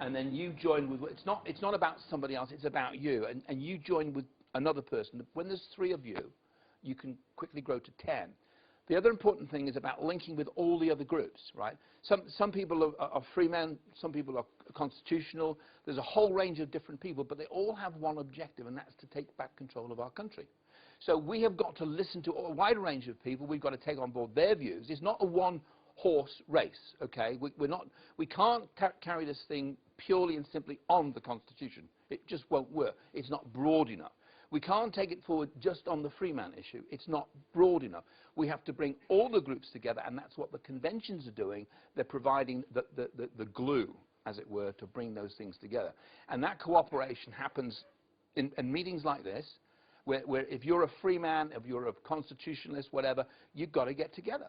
And then you join with, it's not about somebody else, it's about you. And you join with another person. When there's 3 of you, you can quickly grow to 10. The other important thing is about linking with all the other groups, right? Some people are free men, some people are constitutional. There's a whole range of different people, but they all have one objective, and that's to take back control of our country. So we have got to listen to a wide range of people. We've got to take on board their views. It's not a one-horse race, okay? We can't carry this thing purely and simply on the Constitution. It just won't work. It's not broad enough. We can't take it forward just on the free man issue. It's not broad enough. We have to bring all the groups together, and that's what the conventions are doing. They're providing the glue, as it were, to bring those things together. And that cooperation happens in meetings like this, where if you're a free man, if you're a constitutionalist, whatever, you've got to get together.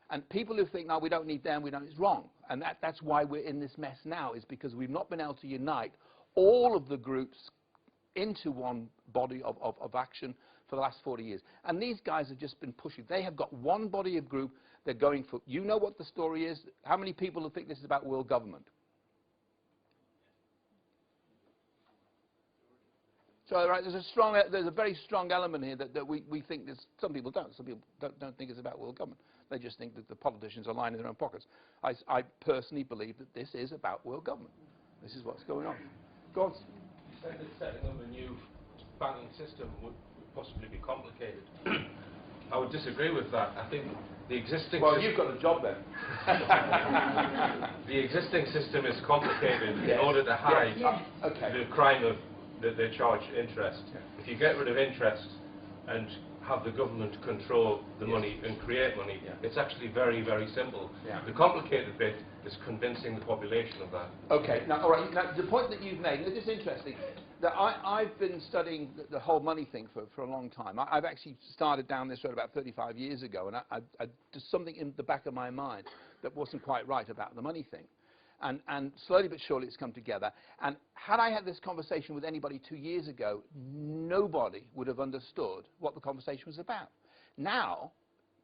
And people who think, no, we don't need them, it's wrong. And that's why we're in this mess now, is because we've not been able to unite all of the groups into one body of action for the last 40 years. And these guys have just been pushing. They have got one body of group they're going for. You know what the story is? How many people think this is about world government? So right, there's a very strong element here that we think there's, some people don't. Some people don't think it's about world government. They just think that the politicians are lining their own pockets. I personally believe that this is about world government. This is what's going on. Go on. You said that setting up a new banking system would possibly be complicated. I would disagree with that. I think the existing you've got a job then. The existing system is complicated in order to hide the crime of that they charge interest. If you get rid of interest and have the government control the money and create money, it's actually very, very simple. The complicated bit is convincing the population of that. Okay, now, all right, now the point that you've made, this is interesting, that I've been studying the whole money thing for a long time. I've actually started down this road about 35 years ago, and there's something in the back of my mind that wasn't quite right about the money thing. And slowly but surely it's come together. And had I had this conversation with anybody 2 years ago, nobody would have understood what the conversation was about. Now,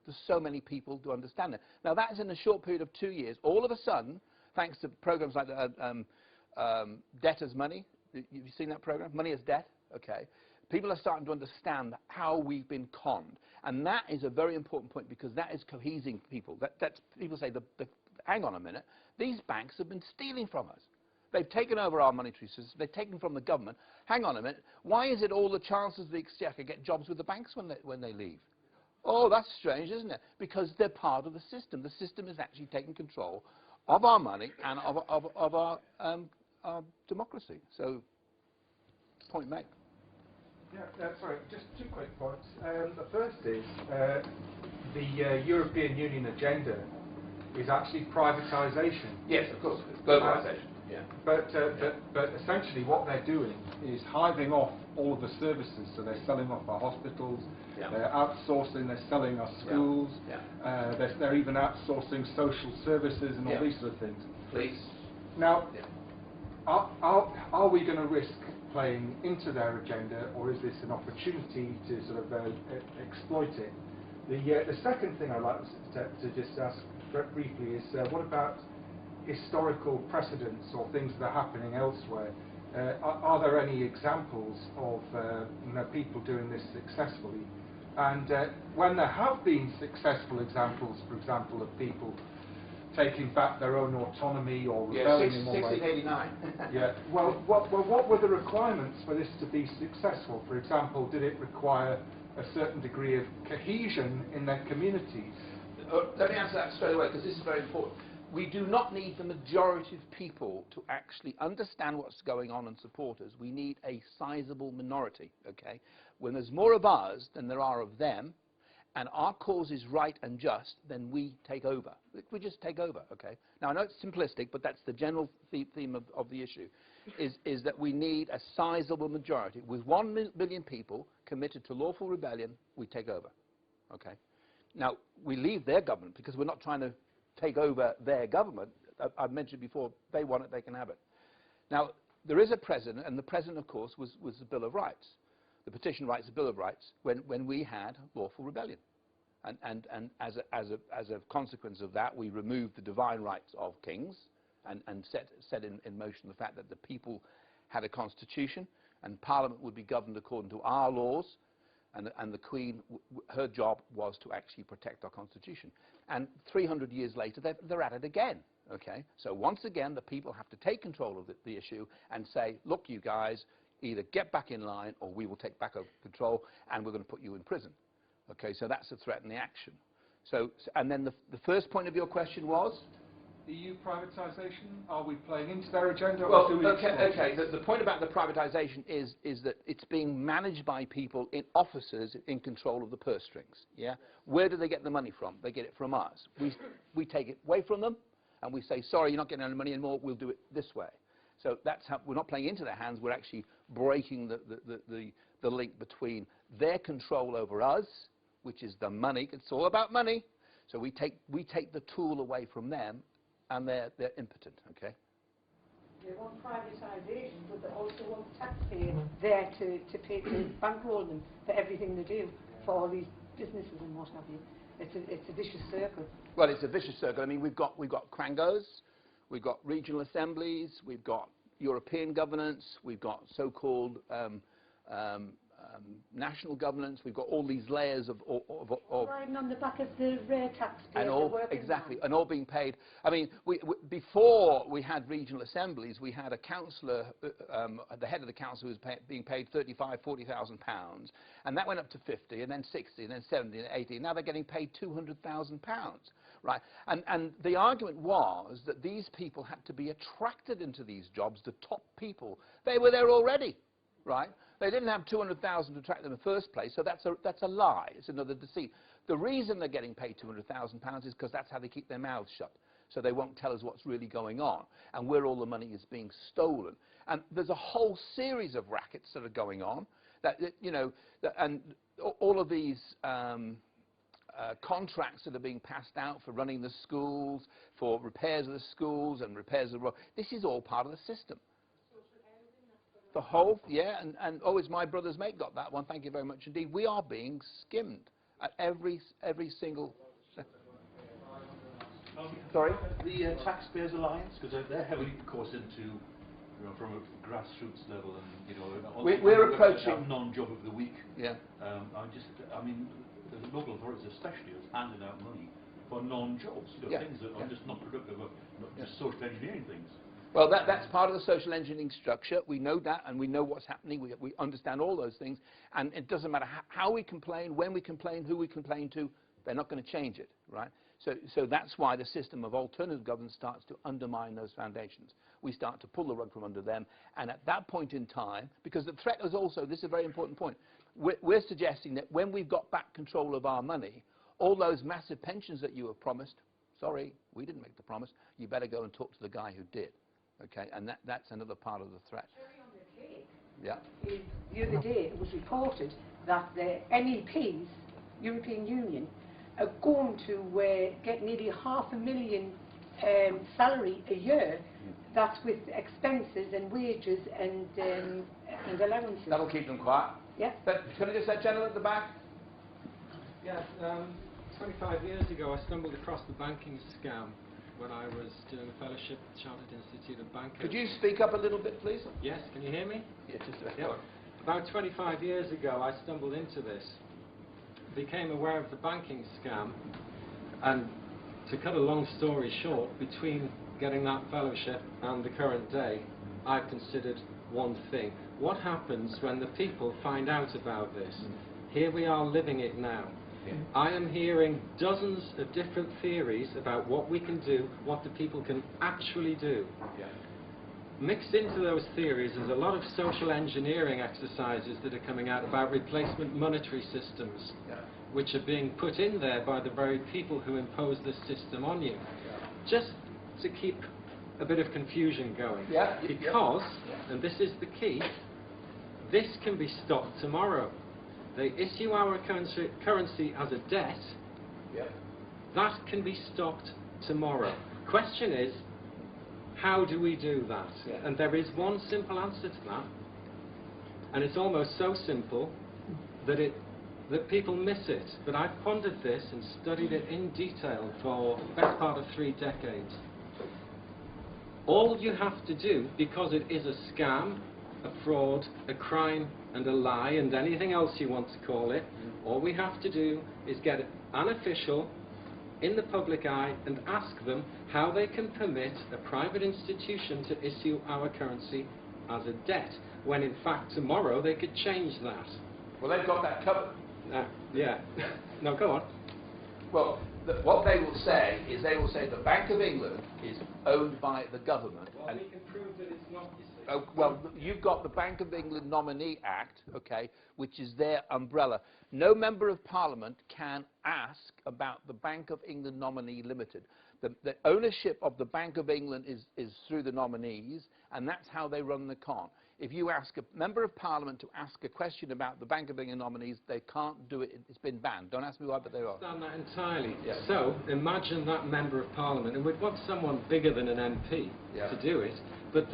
there's so many people to understand it. Now, that is in a short period of 2 years. All of a sudden, thanks to programs like Debt as Money, have you seen that program? Money as Debt? Okay. People are starting to understand how we've been conned. And that is a very important point, because that is cohesing people. That's, people say, hang on a minute, these banks have been stealing from us. They've taken over our monetary system. They've taken from the government. Hang on a minute. Why is it all the chancellors of the exchequer get jobs with the banks when they leave? Oh, that's strange, isn't it? Because they're part of the system. The system is actually taking control of our money and of our democracy. So, point made. Yeah, sorry, just 2 quick points. The first is the European Union agenda is actually privatisation. Yes, of course, globalisation. Yeah. But essentially what they're doing is hiving off all of the services. So they're selling off our hospitals, they're outsourcing, they're selling our schools, they're even outsourcing social services and all these sort of things. Please. Now, are we going to risk playing into their agenda, or is this an opportunity to sort of exploit it? The second thing I'd like to just ask briefly is what about historical precedents or things that are happening elsewhere? Are there any examples of people doing this successfully? And when there have been successful examples, for example, of people taking back their own autonomy or rebelling in one way. 1689. Yeah. Well, what were the requirements for this to be successful? For example, did it require a certain degree of cohesion in their communities? Let me answer that straight away, because this is very important. We do not need the majority of people to actually understand what's going on and support us. We need a sizable minority, okay? When there's more of us than there are of them, and our cause is right and just, then we take over. We just take over, okay? Now, I know it's simplistic, but that's the general theme of the issue, is that we need a sizable majority. With 1 billion people committed to lawful rebellion, we take over, okay? Now, we leave their government because we're not trying to take over their government. I've mentioned before, they want it, they can have it. Now, there is a president, and the president, of course, was the Bill of Rights. The petition writes the Bill of Rights when we had lawful rebellion. And as a consequence of that, we removed the divine rights of kings and set in motion the fact that the people had a constitution and Parliament would be governed according to our laws, and the Queen, her job was to actually protect our constitution. And 300 years later, they're at it again. Okay? So once again, the people have to take control of the issue and say, look, you guys, either get back in line or we will take back over control and we're going to put you in prison. Okay, so that's the threat and the action. And then the first point of your question was? EU privatisation? Are we playing into their agenda? Well, okay. The point about the privatisation is that it's being managed by people in offices in control of the purse strings. Yeah. Where do they get the money from? They get it from us. We take it away from them, and we say, sorry, you're not getting any money anymore. We'll do it this way. So that's how we're not playing into their hands. We're actually breaking the link between their control over us, which is the money. It's all about money. So we take the tool away from them, and they're impotent, okay? They want privatisation, but they also want taxpayers there to pay to bankroll them for everything they do, for all these businesses and what have you. It's a vicious circle. Well, it's a vicious circle. I mean, we've got quangos, we've got regional assemblies, we've got European governance, we've got so-called national governance. We've got all these layers of riding on the back of the rare taxpayers, and all exactly, and all being paid. I mean, before we had regional assemblies, we had a councillor, the head of the council was being paid £40,000, and that went up to 50, and then 60, and then 70, and 80. Now they're getting paid £200,000, right? And the argument was that these people had to be attracted into these jobs. The top people, they were there already, right? They didn't have 200,000 to attract them in the first place, so that's a lie. It's another deceit. The reason they're getting paid £200,000 is because that's how they keep their mouths shut. So they won't tell us what's really going on and where all the money is being stolen. And there's a whole series of rackets that are going on. And all of these contracts that are being passed out for running the schools, for repairs of the schools and repairs of the roads. This is all part of the system. The whole, and oh, it's my brother's mate got that one. Thank you very much indeed. We are being skimmed at every single. Sorry? The Taxpayers Alliance, because they're heavily, of course, into, from a grassroots level, and we're approaching non-job of the week. Yeah. I mean, the local authorities especially are handing out money for non-jobs, things that are just not productive, not just social engineering things. Well, that's part of the social engineering structure. We know that, and we know what's happening. We understand all those things, and it doesn't matter how we complain, when we complain, who we complain to. They're not going to change it, right? So that's why the system of alternative governance starts to undermine those foundations. We start to pull the rug from under them, and at that point in time, because the threat is also, this is a very important point, we're suggesting that when we've got back control of our money, all those massive pensions that you have promised, sorry, we didn't make the promise, you better go and talk to the guy who did. Okay, and that's another part of the threat. Cherry on the cake Yeah. is the other day it was reported that the MEPs, European Union, are going to get nearly $500,000 salary a year. That's with expenses and wages and allowances. That'll keep them quiet. Yeah. But can I just that gentleman at the back? Yes, 25 years ago I stumbled across the banking scam when I was doing a fellowship at the Chartered Institute of Bankers. Could you speak up a little bit, please? Yes, can you hear me? Yeah, just a bit. Yep. About 25 years ago I stumbled into this, became aware of the banking scam, and to cut a long story short, between getting that fellowship and the current day, I've considered one thing. What happens when the people find out about this? Here we are living it now. Yeah. I am hearing dozens of different theories about what we can do, what the people can actually do. Yeah. Mixed into those theories is a lot of social engineering exercises that are coming out about replacement monetary systems, which are being put in there by the very people who impose this system on you. Just to keep a bit of confusion going. Because, and this is the key, this can be stopped tomorrow. They issue our currency as a debt. That can be stopped tomorrow. Question is, how do we do that? And there is one simple answer to that, and it's almost so simple that people miss it. But I've pondered this and studied it in detail for the best part of 3 decades. All you have to do, because it is a scam, a fraud, a crime and a lie and anything else you want to call it, all we have to do is get an official in the public eye and ask them how they can permit a private institution to issue our currency as a debt, when in fact tomorrow they could change that. Well, they've got that covered. Yeah. No, go on. Well, what they will say is they will say the Bank of England is owned by the government. Well, we can prove that it's not, you see. Oh, well, you've got the Bank of England Nominee Act, okay, which is their umbrella. No member of Parliament can ask about the Bank of England Nominee Limited. The ownership of the Bank of England is through the nominees, and that's how they run the con. If you ask a member of Parliament to ask a question about the Bank of England nominees, they can't do it. It's been banned. Don't ask me why, but they are. I understand that entirely. So imagine that member of Parliament, and we'd want someone bigger than an MP to do it, but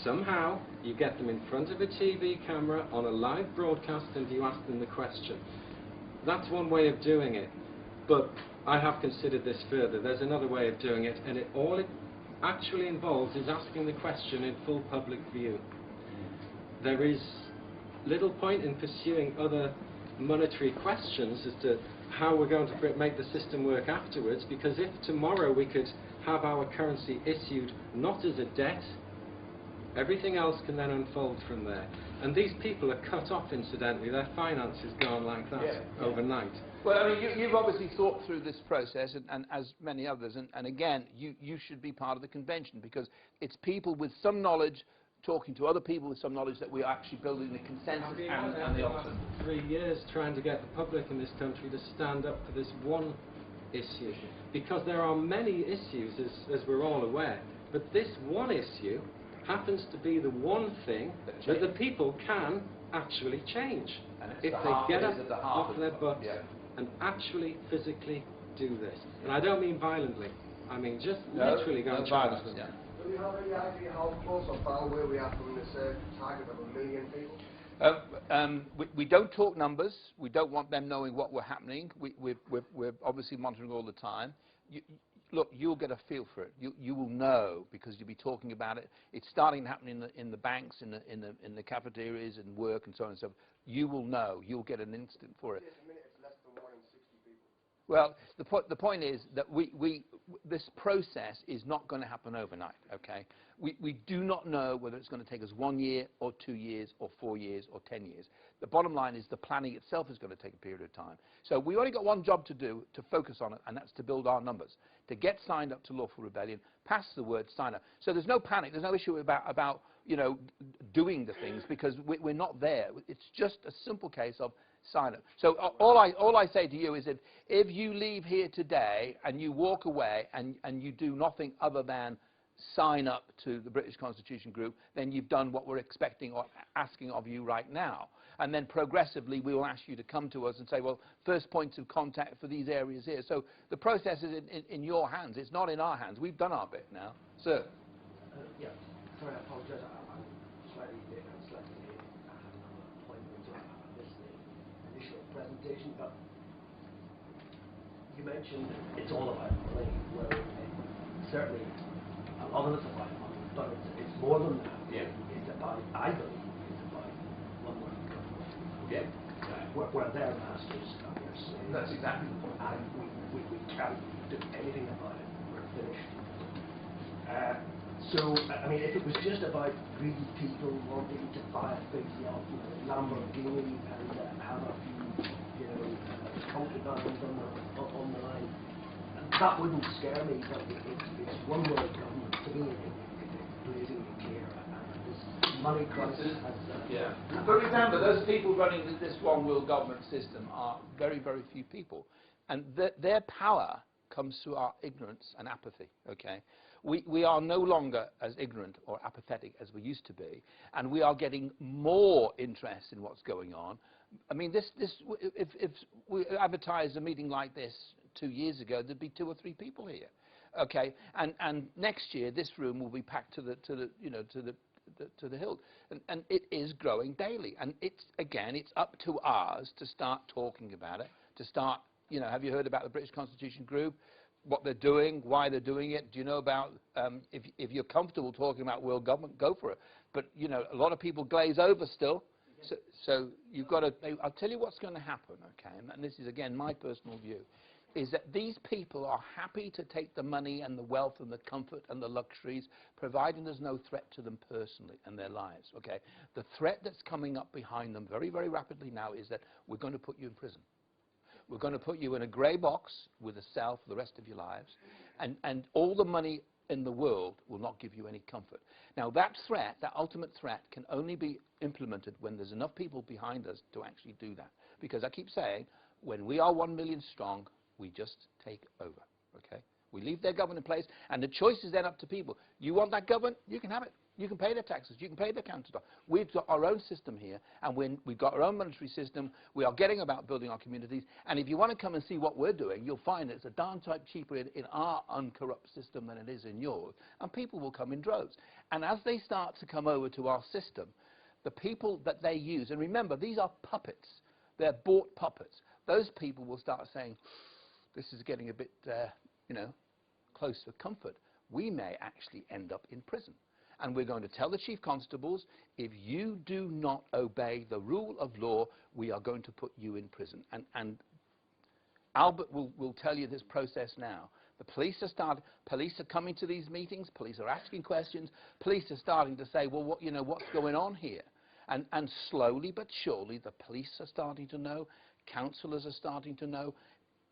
somehow you get them in front of a TV camera on a live broadcast and you ask them the question. That's one way of doing it, but I have considered this further. There's another way of doing it, and all it actually involves is asking the question in full public view. There is little point in pursuing other monetary questions as to how we're going to make the system work afterwards, because if tomorrow we could have our currency issued not as a debt, everything else can then unfold from there. And these people are cut off, incidentally. Their finances gone like that overnight. Well, I mean, you've obviously thought through this process, and as many others, and again, you should be part of the convention, because it's people with some knowledge talking to other people with some knowledge that we are actually building the consensus and the option. 3 years trying to get the public in this country to stand up for this one issue, because there are many issues, as we're all aware, but this one issue happens to be the one thing that the people can actually change if they get up off their butts and actually physically do this. And I don't mean violently, I mean just literally go and challenge them. Do we have any idea how close or far away we are from this target of 1 million people? We don't talk numbers. We don't want them knowing what we're happening. We're obviously monitoring all the time. Look, you'll get a feel for it. You will know, because you'll be talking about it. It's starting to happen in the banks, in the cafeterias, and work, and so on and so forth. You will know. You'll get an instant for it. Yes, a minute, it's less than 1 in 60 people. Well, the point is that this process is not going to happen overnight, okay? We do not know whether it's going to take us 1 year or 2 years or 4 years or 10 years. The bottom line is the planning itself is going to take a period of time. So we've only got one job to do, to focus on it, and that's to build our numbers, to get signed up to Lawful Rebellion, pass the word, sign up. So there's no panic, there's no issue about you know, doing the things, because we're not there. It's just a simple case of sign up. So all I say to you is that if you leave here today and you walk away and you do nothing other than sign up to the British Constitution Group, then you've done what we're expecting or asking of you right now. And then progressively we will ask you to come to us and say, well, first points of contact for these areas here. So the process is in your hands. It's not in our hands. We've done our bit now. Sir? Yeah, sorry, I apologise. I'm slightly late. I had another appointment. I missed the initial presentation, but you mentioned it's all about money. Well, certainly a lot of it's about money, but it's more than that. Yeah. It's about, I believe, it's about one world government. Yeah. Where they're masters of their slaves. That's exactly the point. And we can't do anything about it. We're finished. So, I mean, if it was just about greedy people wanting to buy a big yacht, Lamborghini, and have a few, contrabands on the line, that wouldn't scare me, but it's one world government to me. It's blazingly clear, and this money crisis has... Yeah. But remember, those people running this one world government system are very, very few people. And their power comes through our ignorance and apathy, okay? We are no longer as ignorant or apathetic as we used to be, and we are getting more interest in what's going on. I mean, if we advertised a meeting like this 2 years ago, there'd be 2 or 3 people here, okay? And next year, this room will be packed to the hilt, and it is growing daily. And it's up to us to start talking about it, to start. Have you heard about the British Constitution Group? What they're doing, why they're doing it? Do you know about, if you're comfortable talking about world government, go for it. But, a lot of people glaze over still. So you've got to, I'll tell you what's going to happen, okay? And this is, again, my personal view, is that these people are happy to take the money and the wealth and the comfort and the luxuries, providing there's no threat to them personally and their lives, okay? The threat that's coming up behind them very, very rapidly now is that we're going to put you in prison. We're going to put you in a grey box with a cell for the rest of your lives, and all the money in the world will not give you any comfort. Now, that threat, that ultimate threat, can only be implemented when there's enough people behind us to actually do that. Because I keep saying, when we are 1 million strong, we just take over, okay? We leave their government in place, and the choice is then up to people. You want that government? You can have it. You can pay the taxes. You can pay the council tax. We've got our own system here, and we've got our own monetary system. We are getting about building our communities. And if you want to come and see what we're doing, you'll find it's a darn sight cheaper in our uncorrupt system than it is in yours. And people will come in droves. And as they start to come over to our system, the people that they use, and remember, these are puppets. They're bought puppets. Those people will start saying, this is getting a bit, close for comfort. We may actually end up in prison. And we're going to tell the chief constables, if you do not obey the rule of law, we are going to put you in prison. And Albert will tell you this process now. The police are coming to these meetings, police are asking questions, police are starting to say, well, what's going on here? And slowly but surely, the police are starting to know, councillors are starting to know,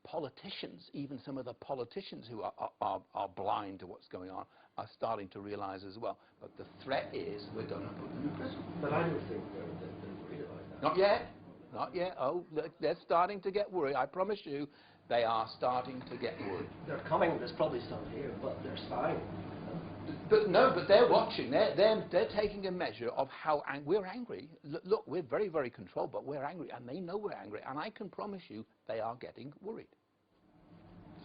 politicians, even some of the politicians who are blind to what's going on, are starting to realize as well. But the threat is we're going to put them in prison. But I don't think they're worried about that. Not yet. Not yet. Oh, they're starting to get worried. I promise you, they are starting to get worried. They're coming. There's probably some here, but they're spying. But they're watching. They're taking a measure of how we're angry. Look, we're very, very controlled, but we're angry, and they know we're angry. And I can promise you, they are getting worried.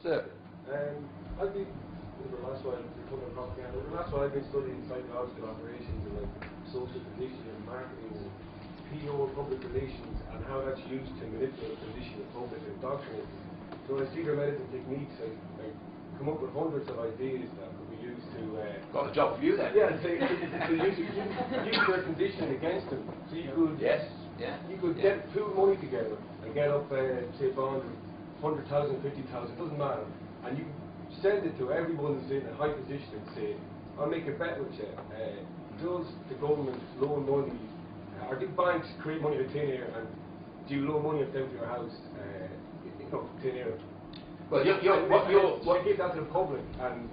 Sir. I've been, the last while, I've been studying psychological operations and social conditioning and marketing and PR, public relations, and how that's used to manipulate the position of public and indoctrinate. So I see their medical techniques. I come up with hundreds of ideas that could be used to... got a job for you then. Yeah, to use their conditioning against them. So you could... Yes, yeah. You could get pool money together and get up, say, bond 100,000, 50,000, doesn't matter. And you send it to everyone who's in a high position and say, I'll make a bet with you. Does the government loan money, or do banks create money to thin air, and do you loan money up them to your house, thin air? Well, you give that to the public, and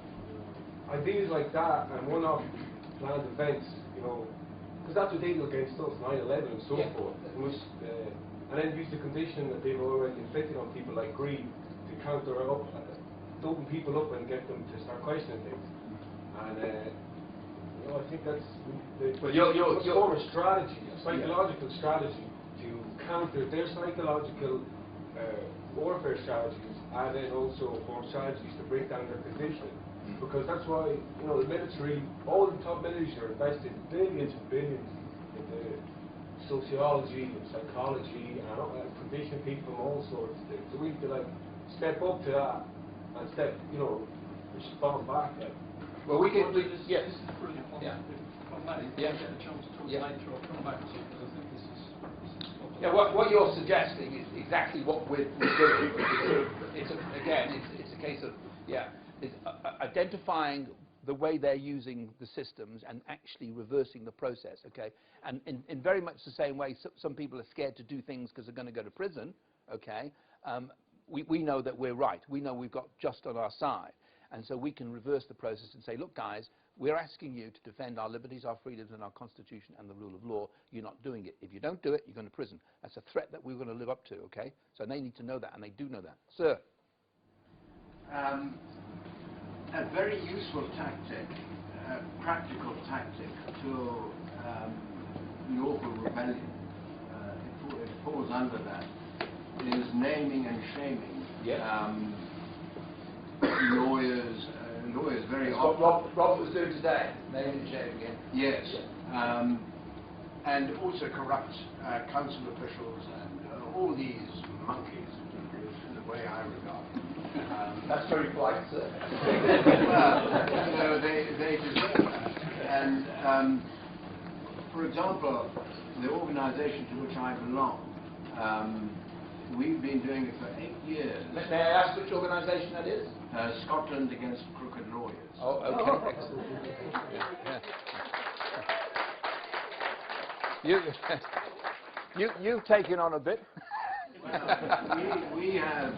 ideas like that, and one-off planned events, because that's what they do against us, 9/11 and so forth. And then use the conditioning that they've already inflicted on people like greed to counter up, open people up and get them to start questioning things. And I think that's Well, must form a strategy, a psychological strategy to counter their psychological warfare strategies, and then also form strategies to break down their positioning. Because that's why, the military, all the top militaries are invested billions and billions into sociology and psychology and conditioning people from all sorts of things. So we need to step up to that and respond back. Well, we can. This is brilliant. If I may, get a chance to talk later, I'll come back to you because I think this is. Yeah, what you're suggesting is exactly what we're doing. It's a case of identifying the way they're using the systems and actually reversing the process, okay? And in very much the same way, some people are scared to do things because they're going to go to prison, okay? We know that we're right. We know we've got just on our side. And so we can reverse the process and say, look, guys, we're asking you to defend our liberties, our freedoms, and our Constitution and the rule of law. You're not doing it. If you don't do it, you're going to prison. That's a threat that we're going to live up to, okay? So they need to know that, and they do know that. Sir? A very useful tactic, practical tactic to lawful rebellion, it falls under that, is naming and shaming. Lawyers very often. What Rob was doing today, naming and shaming again. Yes, and also corrupt council officials and all these monkeys, in the way I regard. That's very polite, sir. Well, they deserve that. And for example, the organisation to which I belong, we've been doing it for 8 years. May I ask which organisation that is? Scotland Against Crooked Lawyers. Oh, okay. Excellent. You've taken on a bit. We have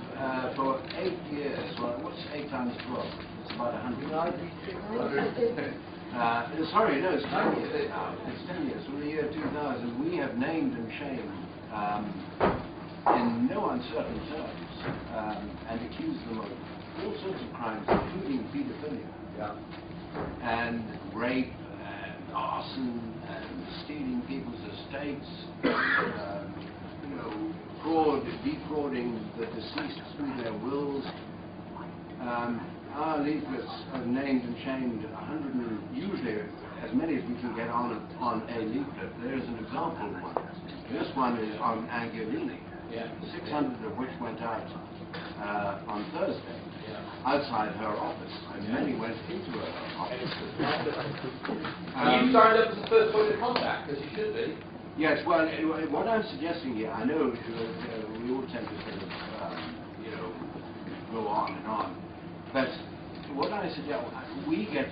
for 8 years. Well, what's 8 times 12? It's about 100. Sorry, no, it's 10 years now. It's 10 years. From the year 2000, we have named and shamed in no uncertain terms and accused them of all sorts of crimes, including paedophilia and rape and arson and stealing people's estates. Defrauding the deceased through their wills. Our leaflets have named and shamed 100, and usually as many as we can get on a leaflet. There is an example one. This one is on Angelini, 600 of which went out on Thursday, outside her office, and many went into her office. You signed up as the first point of contact, as you should be. Yes, well, what I'm suggesting here, I know we all tend to sort of, go on and on, but what I suggest, we get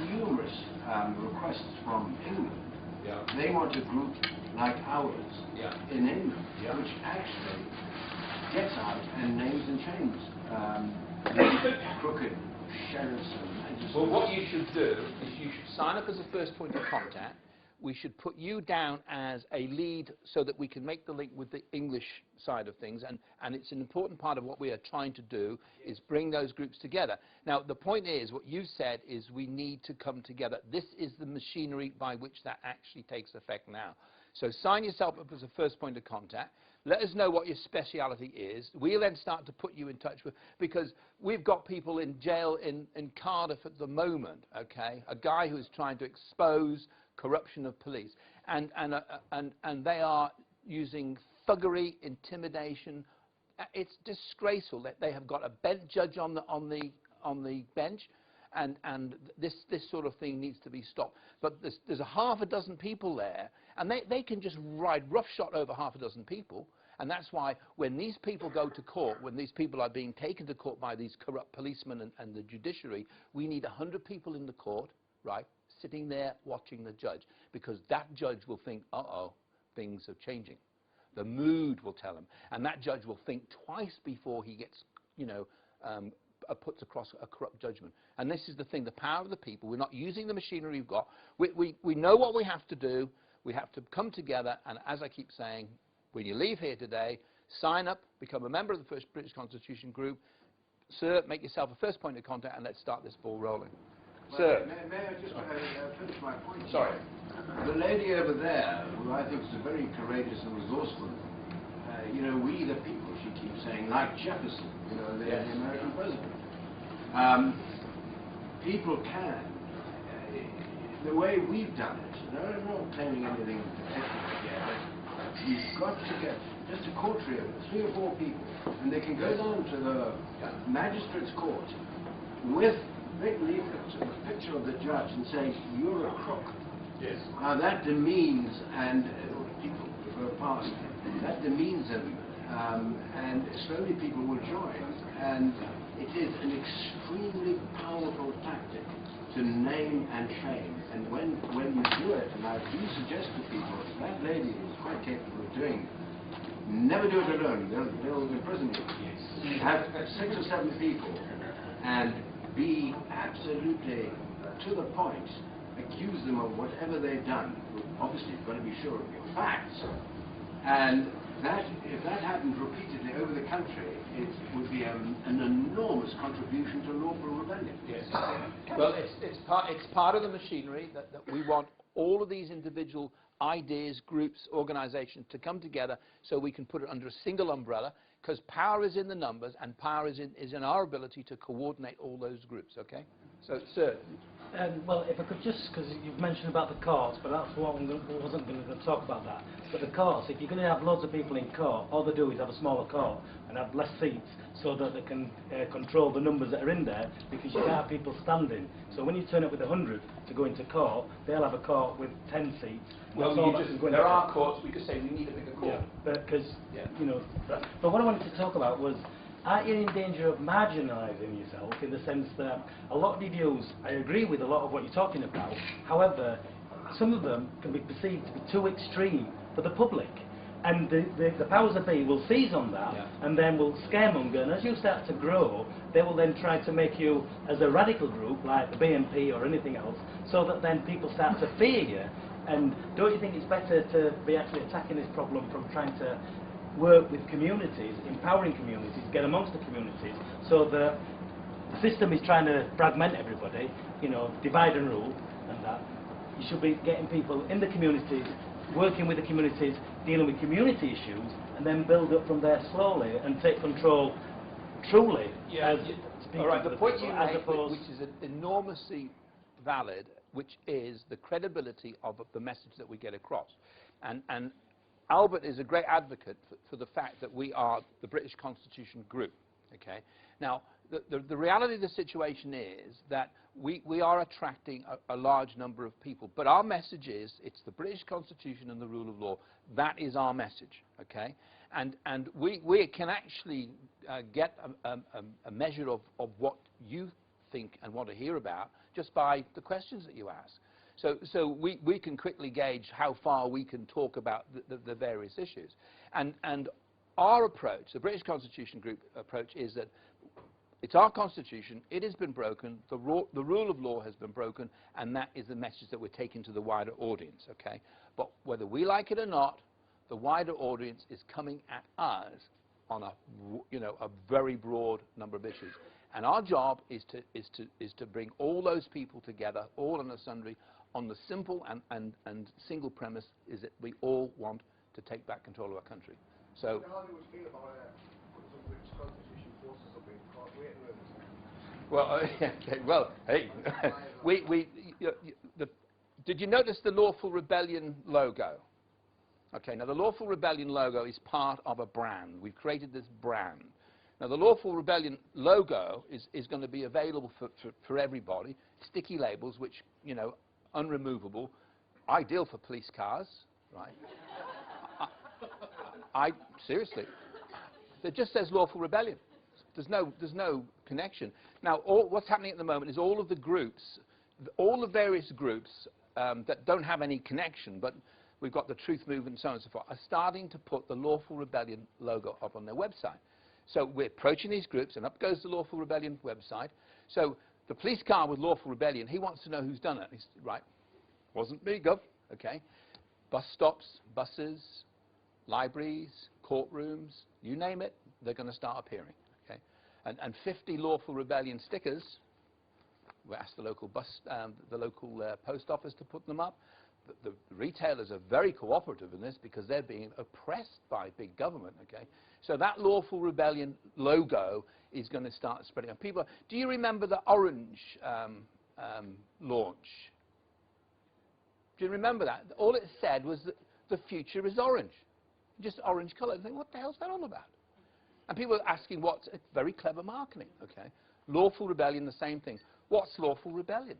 numerous requests from England. They want a group like ours in England, which actually gets out and names and shames crooked sheriffs and magistrates. Well, what you should do is you should sign up as a first point of contact. We should put you down as a lead so that we can make the link with the English side of things, and it's an important part of what we are trying to do is bring those groups together. Now, the point is, what you said is we need to come together. This is the machinery by which that actually takes effect now. So sign yourself up as a first point of contact. Let us know what your speciality is. We'll then start to put you in touch with, because we've got people in jail in Cardiff at the moment, okay? A guy who is trying to expose corruption of police, and they are using thuggery, intimidation. It's disgraceful that they have got a bench judge on the bench, and this sort of thing needs to be stopped. But there's a half a dozen people there, and they can just ride roughshod over half a dozen people. And that's why when these people go to court, when these people are being taken to court by these corrupt policemen and the judiciary, we need 100 people in the court, right, sitting there watching the judge, because that judge will think, uh-oh, things are changing. The mood will tell him, and that judge will think twice before he gets, puts across a corrupt judgment. And this is the thing, the power of the people. We're not using the machinery we've got. We know what we have to do. We have to come together, and as I keep saying, when you leave here today, sign up, become a member of the First British Constitution Group. Sir, make yourself a first point of contact, and let's start this ball rolling. Sir. May I just finish my point? Sorry. The lady over there, who I think is very courageous and resourceful, you know, we the people, she keeps saying, like Jefferson, you know, the American president. People can, the way we've done it, I'm not claiming anything particular here, but you've got to get just a court trio, 3 or 4 people, and they can go down to the magistrate's court with big leaflets and a picture of the judge and say, you're a crook. Yes. Now that demeans, and people prefer past, that demeans them, and slowly people will join, and it is an extremely powerful tactic to name and shame, and when you do it, and I do suggest to people, that lady is quite capable of doing, never do it alone, they'll imprison you. Have 6 or 7 people, and be absolutely to the point, accuse them of whatever they've done. Obviously, you've got to be sure of your facts. And that, if that happened repeatedly over the country, it would be an enormous contribution to lawful rebellion. Yes. Well, it's part of the machinery that we want all of these individual ideas, groups, organizations to come together so we can put it under a single umbrella, because power is in the numbers and power is in our ability to coordinate all those groups, okay? So, sir. Well, if I could just, because you've mentioned about the courts, but that's what I wasn't going to talk about that. But the courts, if you're going to have loads of people in court, all they do is have a smaller court and have less seats so that they can control the numbers that are in there, because you can't have people standing. So when you turn up with 100 to go into court, they'll have a court with 10 seats. Well, there are courts, we just say we need a bigger court. Yeah, because, you know, but what I wanted to talk about was, aren't you in danger of marginalising yourself, in the sense that a lot of the views, I agree with a lot of what you're talking about, however, some of them can be perceived to be too extreme for the public. And the powers that be will seize on that, and then will scaremonger, and as you start to grow, they will then try to make you as a radical group, like the BNP or anything else, so that then people start to fear you. And don't you think it's better to be actually attacking this problem from trying to work with communities, empowering communities, get amongst the communities, so that the system is trying to fragment everybody, you know, divide and rule, and that. You should be getting people in the communities, working with the communities, dealing with community issues, and then build up from there slowly and take control truly. Yeah. All right, the point you make, which is enormously valid, which is the credibility of the message that we get across. And Albert is a great advocate for the fact that we are the British Constitution group. Okay. Now, the reality of the situation is that we are attracting a large number of people, but our message is it's the British Constitution and the rule of law. That is our message. Okay. And we can actually get a measure of what you think and want to hear about just by the questions that you ask. So we can quickly gauge how far we can talk about the various issues. And our approach, the British Constitution Group approach, is that it's our constitution, it has been broken, the rule of law has been broken, and that is the message that we're taking to the wider audience, okay? But whether we like it or not, the wider audience is coming at us on a very broad number of issues. And our job is to bring all those people together, all and sundry, on the simple and single premise is that we all want to take back control of our country. So. Well, okay, well, hey, did you notice the Lawful Rebellion logo? Okay, now the Lawful Rebellion logo is part of a brand. We've created this brand. Now the Lawful Rebellion logo is going to be available for everybody. Sticky labels, which, you know, unremovable, ideal for police cars, right? Seriously, it just says Lawful Rebellion. There's no connection. Now, what's happening at the moment is all of the groups, all the various groups that don't have any connection, but we've got the Truth Movement and so on and so forth, are starting to put the Lawful Rebellion logo up on their website. So we're approaching these groups, and up goes the Lawful Rebellion website. So the police car with Lawful Rebellion, he wants to know who's done it. He's, right, wasn't me, Gov. Okay. Bus stops, buses, libraries, courtrooms, you name it, they're going to start appearing. Okay. And 50 Lawful Rebellion stickers We asked the local post office to put them up. The retailers are very cooperative in this because they're being oppressed by big government, okay? So that Lawful Rebellion logo is going to start spreading. And people, do you remember the orange launch? Do you remember that? All it said was that the future is orange. Just orange colour. Think, what the hell's that all about? And people are asking what's very clever marketing, okay? Lawful Rebellion, the same thing. What's Lawful Rebellion?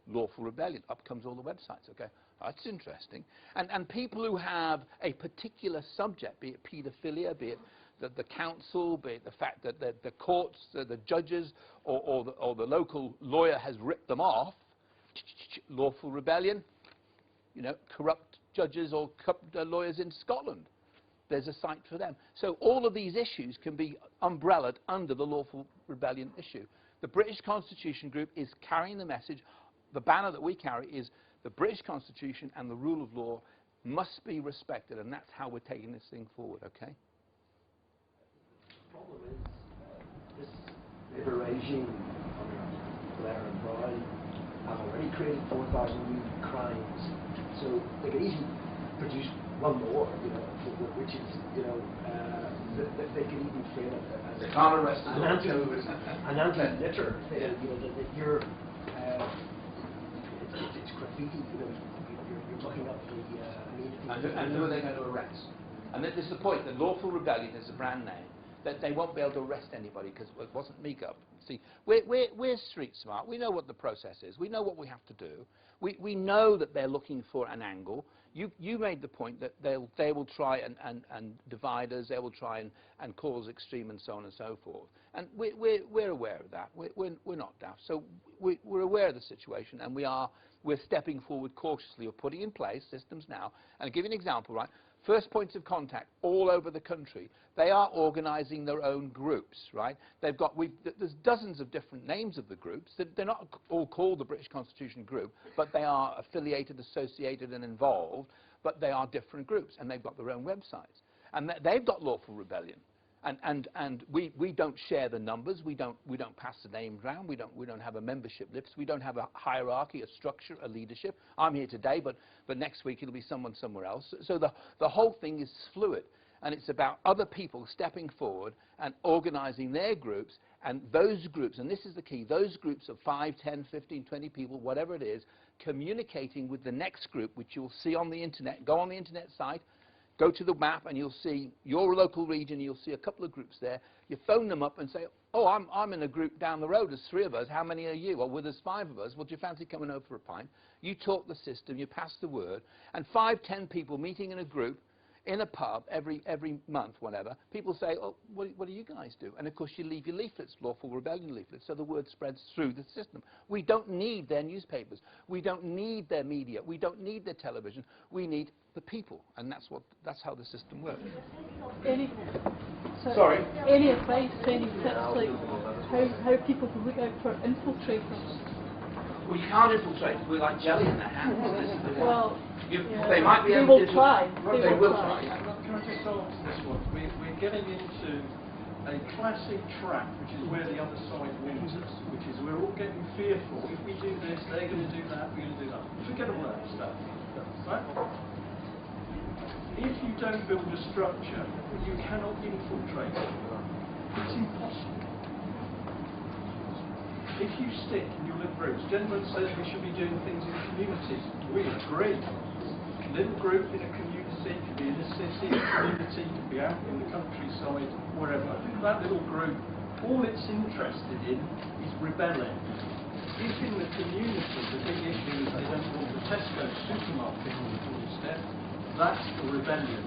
Lawful Rebellion. Up comes all the websites, okay? That's interesting. And people who have a particular subject, be it paedophilia, be it the council, be it the fact that the courts, the judges, or the local lawyer has ripped them off, Lawful Rebellion, you know, corrupt judges or corrupt lawyers in Scotland. There's a site for them. So all of these issues can be umbrellaed under the Lawful Rebellion issue. The British Constitution Group is carrying the message. The banner that we carry is the British Constitution and the rule of law must be respected, and that's how we're taking this thing forward, okay? The problem is this Labour regime under Blair and Brown have already created 4,000 new crimes, so they could easily produce one more, you know, which is, you know, they could even frame it as they can't arrest an anti-litter thing, you know, that you're it's graffiti, you know, you're looking up the and who are they going to arrest? And this is the point, the Lawful Rebellion is a brand name, that they won't be able to arrest anybody because it wasn't MIGA. See, we're street smart. We know what the process is. We know what we have to do. We know that they're looking for an angle. You made the point that they will try and divide us. They will try and cause extreme and so on and so forth. And we're aware of that. We're not daft. So we're aware of the situation, and we're stepping forward cautiously. We're putting in place systems now. And I'll give you an example, right? First points of contact all over the country. They are organising their own groups, right? They've got, there's dozens of different names of the groups. They're not all called the British Constitution Group, but they are affiliated, associated and involved, but they are different groups, and they've got their own websites. And they've got Lawful Rebellion. And we don't share the numbers. We don't pass the names around. We don't have a membership list. We don't have a hierarchy, a structure, a leadership. I'm here today, but next week it'll be someone somewhere else. So the whole thing is fluid, and it's about other people stepping forward and organising their groups, and those groups, and this is the key, those groups of 5, 10, 15, 20 people, whatever it is, communicating with the next group, which you'll see on the internet. Go on the internet site. Go to the map and you'll see your local region, you'll see a couple of groups there. You phone them up and say, oh, I'm in a group down the road, there's 3 of us, how many are you? Well, there's 5 of us, well, do you fancy coming over for a pint? You talk the system, you pass the word, and 5, 10 people meeting in a group, in a pub, every month, whatever, people say, oh, what do you guys do? And of course you leave your leaflets, Lawful Rebellion leaflets, so the word spreads through the system. We don't need their newspapers. We don't need their media. We don't need their television. We need the people, and that's how the system works. Any advice, any tips, like how people can look out for infiltrators? Well, you can't infiltrate. We're like jelly in their hands. Well, they might be they able will to try. They will try. Can I just answer this one? We're getting into a classic trap, which is where the other side wins us, which is we're all getting fearful. If we do this, they're going to do that, we're going to do that. Forget all that stuff. Right? If you don't build a structure, you cannot infiltrate it. It's impossible. If you stick in your little groups, gentleman says we should be doing things in communities. We agree. Little group in a community, could be in a city, a community, could be out in the countryside, wherever. That little group, all it's interested in is rebelling. If in the community the big issue is they don't want the Tesco supermarket on the doorstep, that's the rebellion.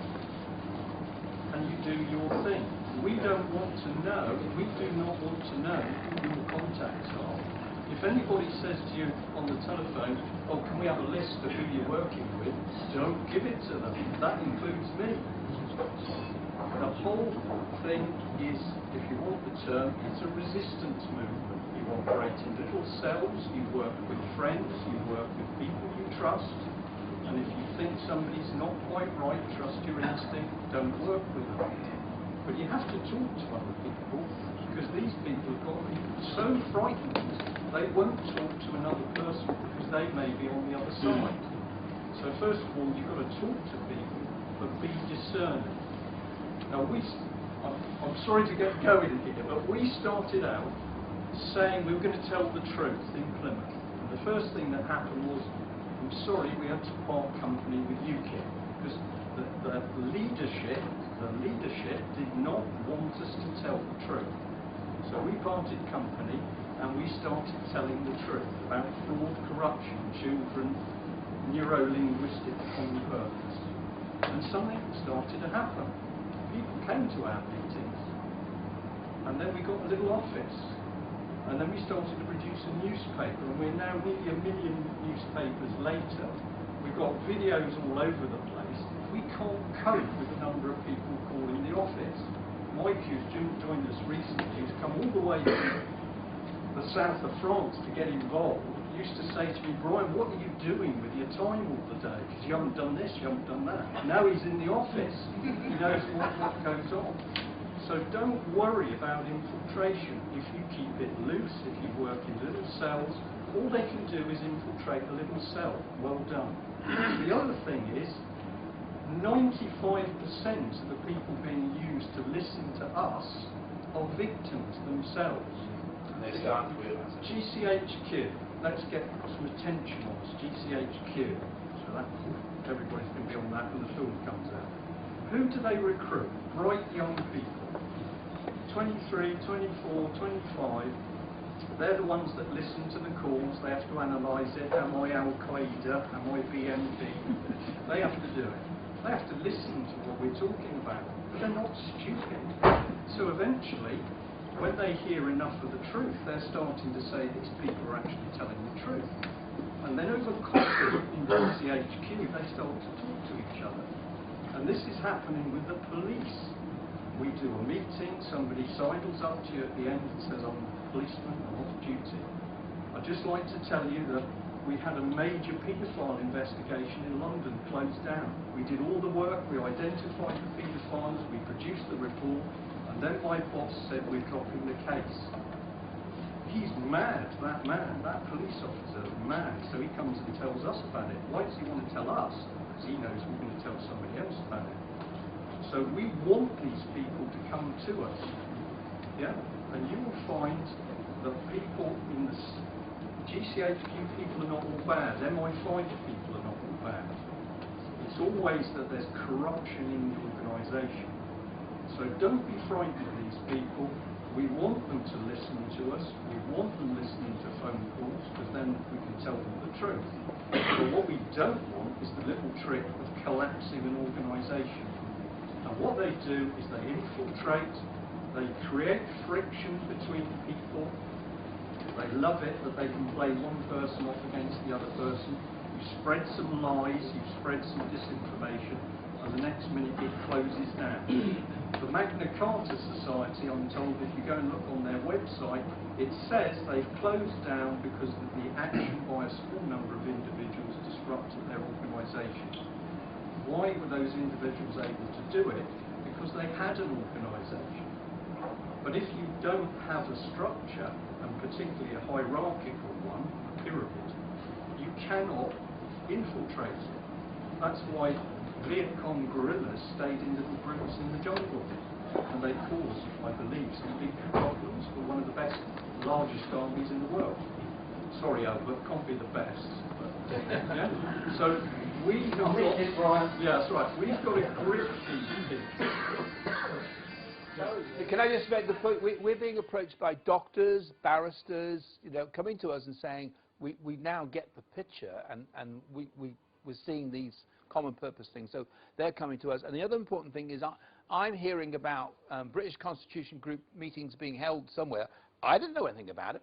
And you do your thing. We don't want to know, we do not want to know who your contacts are. If anybody says to you on the telephone, oh, can we have a list of who you're working with, don't give it to them. That includes me. The whole thing is, if you want the term, it's a resistance movement. You operate in little cells, you work with friends, you work with people you trust, and if you think somebody's not quite right, trust your instinct, don't work with them. But you have to talk to other people, because these people have got to be so frightened they won't talk to another person because they may be on the other side. So first of all, you've got to talk to people, but be discerning. Now I'm sorry to get going here, but we started out saying we were going to tell the truth in Plymouth. And the first thing that happened was, I'm sorry, we had to part company with UKIP because the leadership did not want us to tell the truth. So we parted company and we started telling the truth about fraud, corruption, children, neuro-linguistic converts. And something started to happen. People came to our meetings, and then we got a little office, and then we started to produce a newspaper, and we're now nearly 1 million newspapers later. We've got videos all over the place. We can't cope with the number of people calling the office. Mike, who's joined us recently, who's come all the way from the south of France to get involved, used to say to me, Brian, what are you doing with your time all the day? Because you haven't done this, you haven't done that. Now he's in the office. He knows what goes on. So don't worry about infiltration. If you keep it loose, if you work in little cells, all they can do is infiltrate a little cell. Well done. The other thing is, 95% of the people being used to listen to us are victims themselves. And they start to realise it. GCHQ. Let's get some attention on this. GCHQ. So that everybody's going to be on that when the film comes out. Who do they recruit? Bright young people. 23, 24, 25. They're the ones that listen to the calls. They have to analyse it. Am I Al-Qaeda? Am I BNP? They have to do it. They have to listen to what we're talking about. But they're not stupid. So eventually, when they hear enough of the truth, they're starting to say these people are actually telling the truth. And then over coffee in GCHQ, they start to talk to each other. And this is happening with the police. We do a meeting, somebody sidles up to you at the end and says, I'm a policeman, I'm off duty. I'd just like to tell you that we had a major paedophile investigation in London closed down. We did all the work, we identified the paedophiles, we produced the report, and then my boss said we're dropping the case. He's mad, that man, that police officer is mad, so he comes and tells us about it. Why does he want to tell us? Because he knows we're going to tell somebody else about it. So we want these people to come to us, yeah? And you will find that people in the GCHQ people are not all bad, MI5 people are not all bad. It's always that there's corruption in the organisation. So don't be frightened of these people. We want them to listen to us. We want them listening to phone calls, because then we can tell them the truth. But what we don't want is the little trick of collapsing an organisation. And what they do is they infiltrate, they create friction between people. They love it that they can play one person off against the other person. You spread some lies, you spread some disinformation, and the next minute it closes down. The Magna Carta Society, I'm told, if you go and look on their website, it says they've closed down because of the action by a small number of individuals disrupted their organisation. Why were those individuals able to do it? Because they had an organisation. But if you don't have a structure, and particularly a hierarchical one, a pyramid, you cannot infiltrate it. That's why Viet Cong guerrillas stayed in little groups in the jungle, and they caused, I believe, some big problems for one of the best, largest armies in the world. Sorry, Albert, can't be the best. But, yeah? So we've got, yeah, that's right. We've got to grip these people. Can I just make the point? We're being approached by doctors, barristers, coming to us and saying, we now get the picture, and we're seeing these common purpose things. So they're coming to us. And the other important thing is I'm hearing about British Constitution Group meetings being held somewhere. I didn't know anything about it.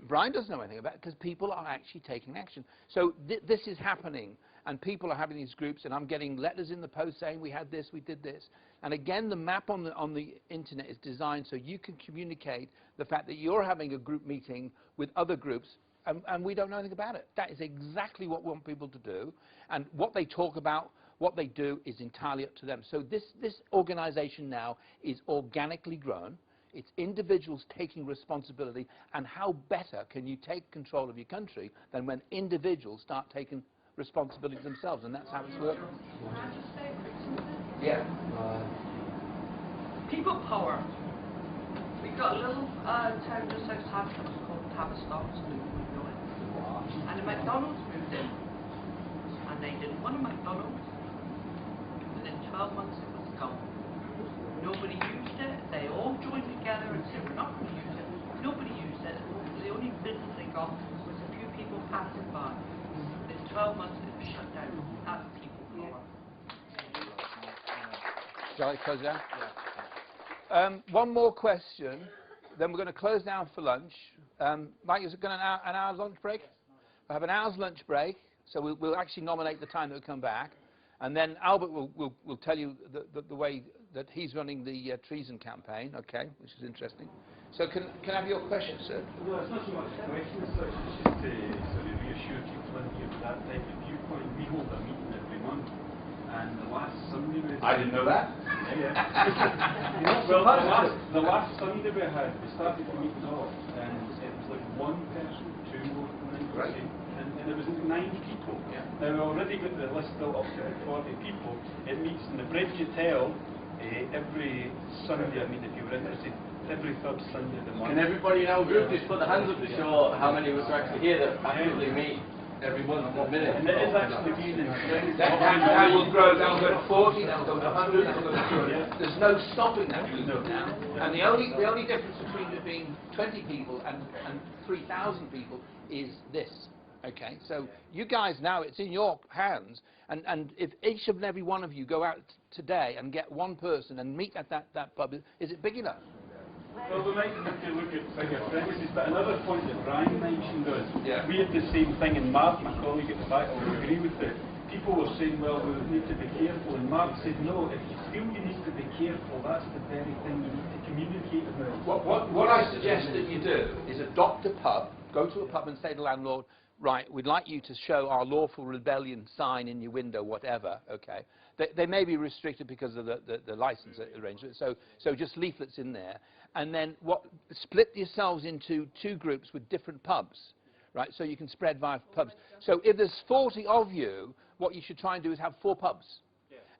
Brian doesn't know anything about it, because people are actually taking action. So this is happening, and people are having these groups, and I'm getting letters in the post saying we had this, we did this. And again, the map on the internet is designed so you can communicate the fact that you're having a group meeting with other groups, and we don't know anything about it. That is exactly what we want people to do. And what they talk about, What they do is entirely up to them. So this organisation now is organically grown. It's individuals taking responsibility, and how better can you take control of your country than when individuals start taking responsibility themselves, and that's how it's working. Can I just say a quick something? Yeah. People power. We've got a little town just outside of us called Tavistock, we know it. And a McDonald's moved in, and they didn't want a McDonald's. Within 12 months it was gone. Nobody used it. They all joined together and said, we're not going to use it. Nobody used it. The only business they got was a few people passing by. Within 12 months it was shut down. That's people power. Shall I close down? Yeah. One more question, then we're going to close down for lunch. Mike, is it going to an hour's lunch break? We'll have an hour's lunch break, so we'll actually nominate the time that we come back. And then Albert will tell you the way that he's running the treason campaign, okay, which is interesting. So can I have your question, sir? No, it's not so much a question as such, it's just to sort of reassure people in here with that type of viewpoint. We hold a meeting every month, and the last Sunday we... I didn't know that. Yeah. Well, the last Sunday we had, we started the meeting off, and it was like one person, two more than right. And it was 9 people. Yeah. Now we already got the list built up to 40 people. It meets in the Bridge Hotel every Sunday. I mean, if you were interested, every third Sunday of the month. Can everybody in our group just put their hands up to show how many of us are actually here that actively meet every month at the minute? And it is actually being encouraged. That will grow, that will go to 40, that will go to 100, that will go to 200. There's no stopping that movement now. And the only difference between it being 20 people and 3,000 people is this. Okay, so you guys now, it's in your hands, and if each and every one of you go out today and get one person and meet at that pub, is it big enough? Well, we might need to look at bigger premises, but another point that Brian mentioned was, we had the same thing, and Mark, my colleague at the back, will agree with it. People were saying, well, we need to be careful, and Mark said, no, if you feel you need to be careful, that's the very thing you need to communicate about. What I suggest that you do is adopt a pub, go to a pub and say to the landlord, right, we'd like you to show our lawful rebellion sign in your window, whatever, okay. They may be restricted because of the license arrangement, so just leaflets in there. And then split yourselves into 2 groups with different pubs, right, so you can spread via pubs. So if there's 40 of you, what you should try and do is have 4 pubs.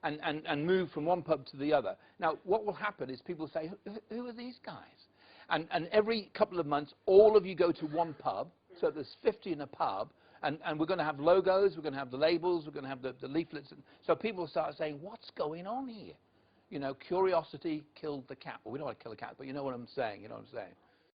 And move from one pub to the other. Now, what will happen is people say, who are these guys? And every couple of months, all of you go to one pub, so there's 50 in a pub, and we're going to have logos, we're going to have the labels, we're going to have the leaflets. So people start saying, what's going on here? You know, curiosity killed the cat. Well, we don't want to kill the cat, but you know what I'm saying,